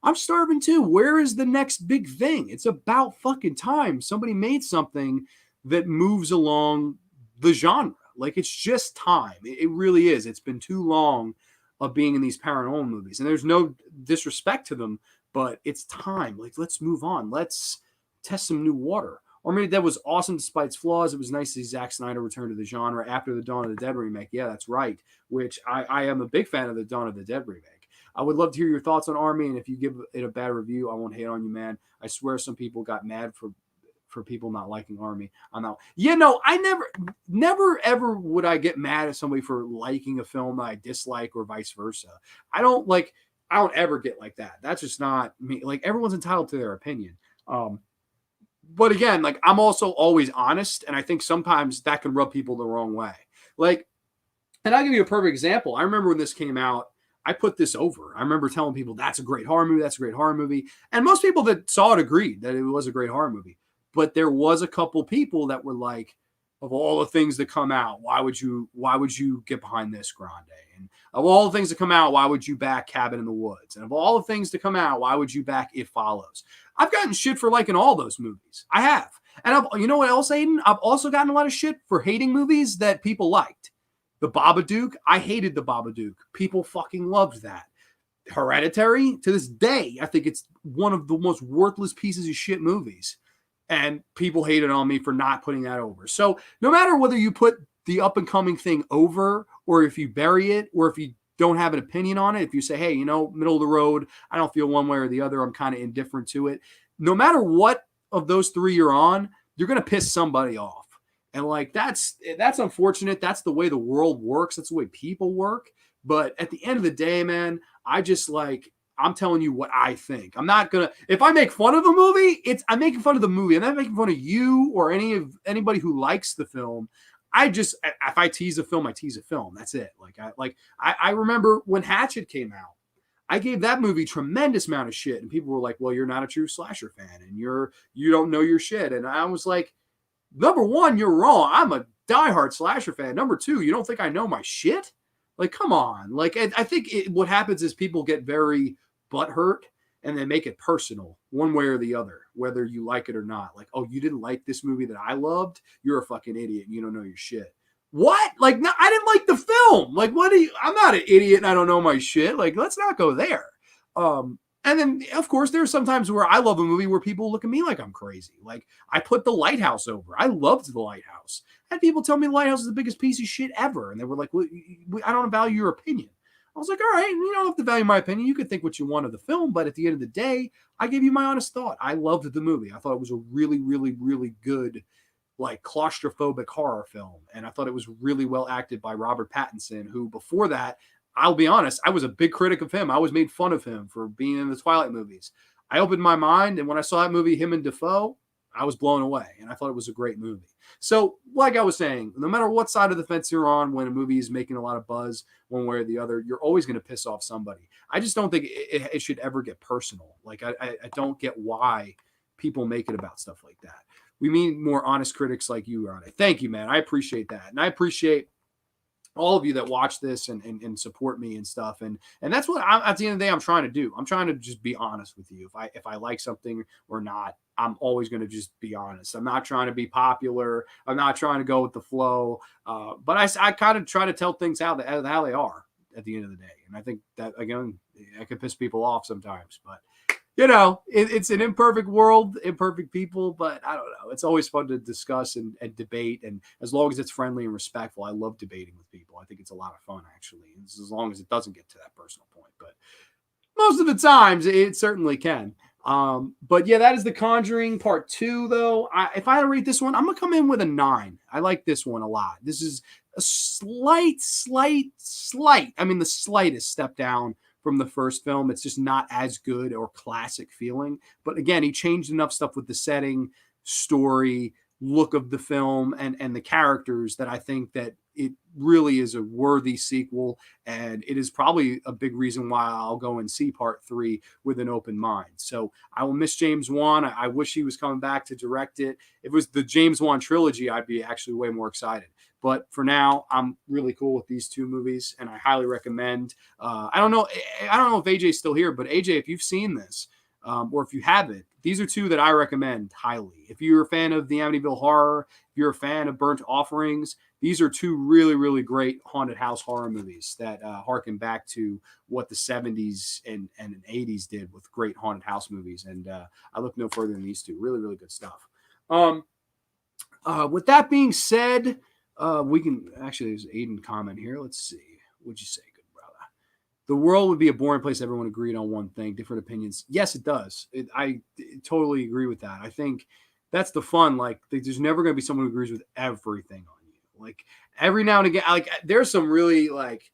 Where is the next big thing? It's about fucking time somebody made something that moves along the genre. Like it's just time. It really is. It's been too long of being in these paranormal movies. And there's no disrespect to them, but it's time. Like let's move on. Let's test some new water. Or maybe that was awesome despite its flaws. It was nice to see Zack Snyder return to the genre after the Dawn of the Dead remake. Yeah, that's right. Which I am a big fan of the Dawn of the Dead remake. I would love to hear your thoughts on Army, and if you give it a bad review, I won't hate on you, man. I swear some people got mad for people not liking Army. I'm not. I never ever would I get mad at somebody for liking a film that I dislike or vice versa. I don't ever get like that. That's just not me. Like everyone's entitled to their opinion. But again, like I'm also always honest, and I think sometimes that can rub people the wrong way. Like, and I'll give you a perfect example. I remember when this came out, I put this over. I remember telling people that's a great horror movie. That's a great horror movie. And most people that saw it agreed that it was a great horror movie. But there was a couple people that were like, of all the things that come out, why would you get behind this, Grande? And of all the things that come out, why would you back Cabin in the Woods? And of all the things to come out, why would you back It Follows? I've gotten shit for liking all those movies. I have. And you know what else, Aiden? I've also gotten a lot of shit for hating movies that people liked. The Babadook, I hated The Babadook. People fucking loved that. Hereditary, to this day, I think it's one of the most worthless pieces of shit movies. And people hated on me for not putting that over. So no matter whether you put the up-and-coming thing over or if you bury it or if you don't have an opinion on it, if you say, hey, middle of the road, I don't feel one way or the other, I'm kind of indifferent to it. No matter what of those three you're on, you're going to piss somebody off. And like, that's unfortunate. That's the way the world works. That's the way people work. But at the end of the day, man, I'm telling you what I think. I'm not going to, if I make fun of a movie, I'm making fun of the movie. I'm not making fun of you or anybody who likes the film. If I tease a film, I tease a film. That's it. I remember when Hatchet came out, I gave that movie tremendous amount of shit. And people were like, well, you're not a true slasher fan and you don't know your shit. And I was like, number one, you're wrong. I'm a diehard slasher fan. Number two, you don't think I know my shit? Like, come on. Like, I think what happens is people get very butthurt and they make it personal one way or the other, whether you like it or not. Like, oh, you didn't like this movie that I loved? You're a fucking idiot. And you don't know your shit. What? Like, no, I didn't like the film. Like, I'm not an idiot and I don't know my shit. Like, let's not go there. And then, of course, there are some times where I love a movie where people look at me like I'm crazy. Like, I put The Lighthouse over. I loved The Lighthouse. I had people tell me The Lighthouse is the biggest piece of shit ever. And they were like, well, I don't value your opinion. I was like, all right, you don't have to value my opinion. You can think what you want of the film. But at the end of the day, I gave you my honest thought. I loved the movie. I thought it was a really, really, really good, like, claustrophobic horror film. And I thought it was really well acted by Robert Pattinson, who before that, I'll be honest, I was a big critic of him. I always made fun of him for being in the Twilight movies. I opened my mind, and when I saw that movie, him and Defoe, I was blown away, and I thought it was a great movie. So, like I was saying, no matter what side of the fence you're on when a movie is making a lot of buzz one way or the other, you're always going to piss off somebody. I just don't think it should ever get personal. Like, I don't get why people make it about stuff like that. We need more honest critics like you, Grande. Thank you, man. I appreciate that. And I appreciate all of you that watch this and support me and stuff. And that's what at the end of the day, I'm trying to do. I'm trying to just be honest with you. If I like something or not, I'm always going to just be honest. I'm not trying to be popular. I'm not trying to go with the flow. But I kind of try to tell things how they are at the end of the day. And I think that, again, I could piss people off sometimes, but it's an imperfect world, imperfect people, but I don't know. It's always fun to discuss and debate. And as long as it's friendly and respectful, I love debating with people. I think it's a lot of fun, actually, as long as it doesn't get to that personal point. But most of the times, it certainly can. But yeah, that is The Conjuring Part 2, though. If I had to rate this one, I'm going to come in with a 9. I like this one a lot. This is a slight, the slightest step down from the first film. It's just not as good or classic feeling. But again, he changed enough stuff with the setting, story, look of the film, and the characters that I think that it really is a worthy sequel. And it is probably a big reason why I'll go and see Part 3 with an open mind. So I will miss James Wan. I wish he was coming back to direct it. If it was the James Wan trilogy, I'd be actually way more excited. But for now, I'm really cool with these 2 movies, and I highly recommend. I don't know if AJ's still here, but AJ, if you've seen this, or if you haven't, these are 2 that I recommend highly. If you're a fan of the Amityville Horror, if you're a fan of Burnt Offerings, these are 2 really, really great haunted house horror movies that harken back to what the 70s and 80s did with great haunted house movies. And I look no further than these 2. Really, really good stuff. With that being said, we can actually, there's Aiden comment here. Let's see. What'd you say, good brother? The world would be a boring place. Everyone agreed on one thing, different opinions. Yes, it does. I totally agree with that. I think that's the fun. Like, there's never going to be someone who agrees with everything on you. Like, every now and again, like, there's some really like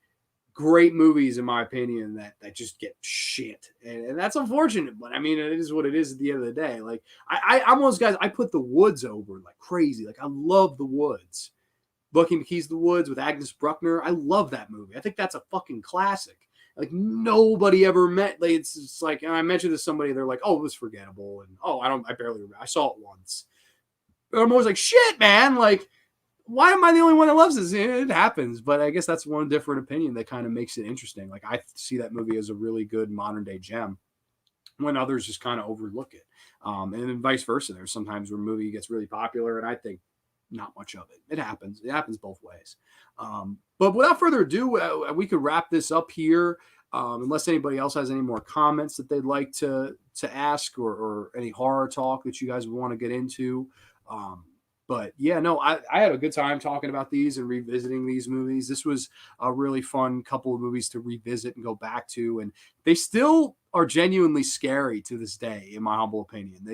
great movies, in my opinion, that just get shit, and that's unfortunate. But I mean, it is what it is at the end of the day. Like, I'm one of those guys. I put The Woods over like crazy. Like, I love The Woods. Bucky McKee's The Woods with Agnes Bruckner. I love that movie. I think that's a fucking classic. Like, nobody ever met. Like, it's like, and I mentioned to somebody, they're like, "Oh, it was forgettable," and I barely remember. I saw it once. But I'm always like, "Shit, man! Like, why am I the only one that loves this?" It happens, but I guess that's one different opinion that kind of makes it interesting. Like, I see that movie as a really good modern day gem, when others just kind of overlook it, and then vice versa. There's sometimes where a movie gets really popular, and I think not much of it. It happens. It happens both ways. But without further ado, we could wrap this up here. Unless anybody else has any more comments that they'd like to ask, or any horror talk that you guys would want to get into. But yeah, no, I had a good time talking about these and revisiting these movies. This was a really fun couple of movies to revisit and go back to. And they still are genuinely scary to this day, in my humble opinion.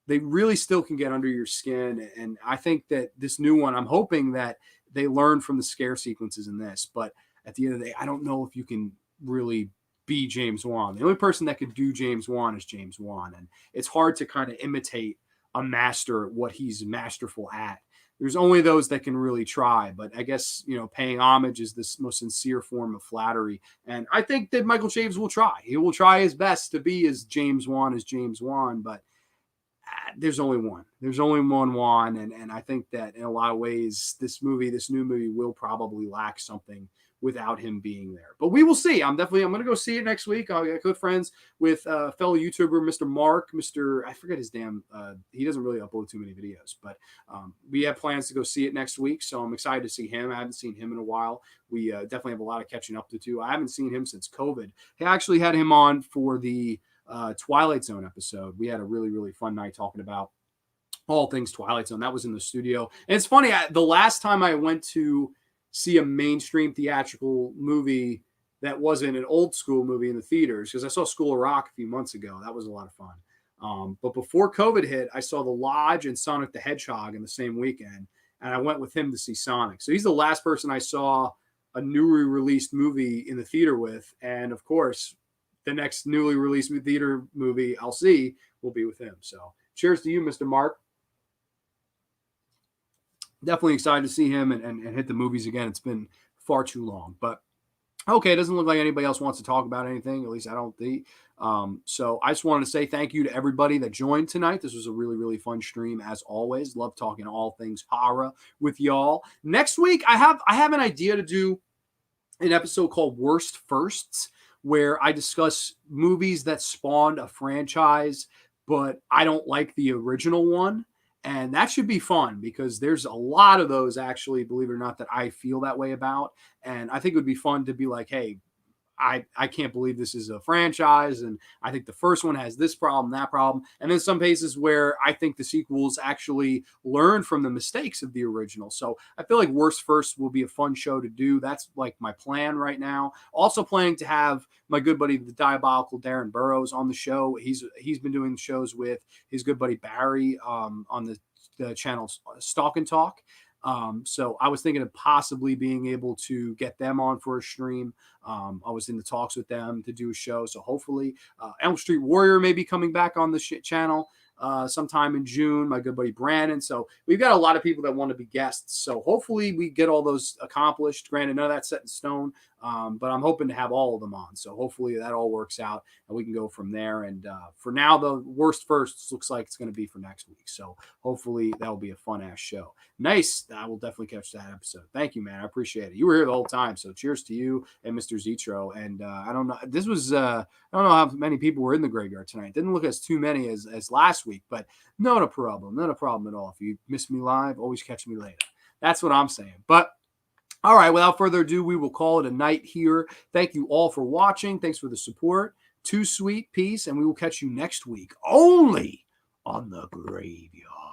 They really still can get under your skin. And I think that this new one, I'm hoping that they learn from the scare sequences in this. But at the end of the day, I don't know if you can really be James Wan. The only person that could do James Wan is James Wan. And it's hard to kind of imitate a master at what he's masterful at. There's only those that can really try. But I guess, paying homage is this most sincere form of flattery. And I think that Michael Chaves will try. He will try his best to be as James Wan, but there's only one. There's only one Wan, and I think that in a lot of ways, this new movie will probably lack something without him being there. But we will see. I'm going to go see it next week. I'll get good friends with fellow YouTuber Mr. Mark. I forget his damn. He doesn't really upload too many videos, but we have plans to go see it next week. So I'm excited to see him. I haven't seen him in a while. We definitely have a lot of catching up to do. I haven't seen him since COVID. I actually had him on for the Twilight Zone episode. We had a really, really fun night talking about all things Twilight Zone. That was in the studio. And it's funny, the last time I went to see a mainstream theatrical movie that wasn't an old school movie in the theaters, because I saw School of Rock a few months ago. That was a lot of fun. But before COVID hit, I saw The Lodge and Sonic the Hedgehog in the same weekend, and I went with him to see Sonic. So he's the last person I saw a newly released movie in the theater with. And of course, the next newly released theater movie I'll see will be with him. So cheers to you, Mr. Mark. Definitely excited to see him and hit the movies again. It's been far too long. But Okay, it doesn't look like anybody else wants to talk about anything. At least I don't think. So I just wanted to say thank you to everybody that joined tonight. This was a really, really fun stream as always. Love talking all things horror with y'all. Next week, I have an idea to do an episode called Worst Firsts, where I discuss movies that spawned a franchise, but I don't like the original one. And that should be fun because there's a lot of those, actually, believe it or not, that I feel that way about. And I think it would be fun to be like, hey, I can't believe this is a franchise. And I think the first one has this problem, that problem. And then some cases where I think the sequels actually learn from the mistakes of the original. So I feel like Worst First will be a fun show to do. That's like my plan right now. Also planning to have my good buddy, the diabolical Darren Burrows, on the show. He's been doing shows with his good buddy Barry on the channel Stalk and Talk. So I was thinking of possibly being able to get them on for a stream. I was in the talks with them to do a show. So hopefully Elm Street Warrior may be coming back on the channel sometime in June, my good buddy Brandon. So we've got a lot of people that want to be guests. So hopefully we get all those accomplished. Granted, none of that's set in stone, but I'm hoping to have all of them on. So hopefully that all works out and we can go from there. And for now, the Worst First looks like it's going to be for next week. So hopefully that'll be a fun ass show. Nice. I will definitely catch that episode. Thank you, man. I appreciate it. You were here the whole time. So cheers to you and Mr. Zetro. And I don't know. This was, I don't know how many people were in the graveyard tonight. Didn't look as too many as last week, but not a problem. Not a problem at all. If you miss me live, always catch me later. That's what I'm saying. But all right, without further ado, we will call it a night here. Thank you all for watching. Thanks for the support. Too sweet, peace, and we will catch you next week only on the Graveyard.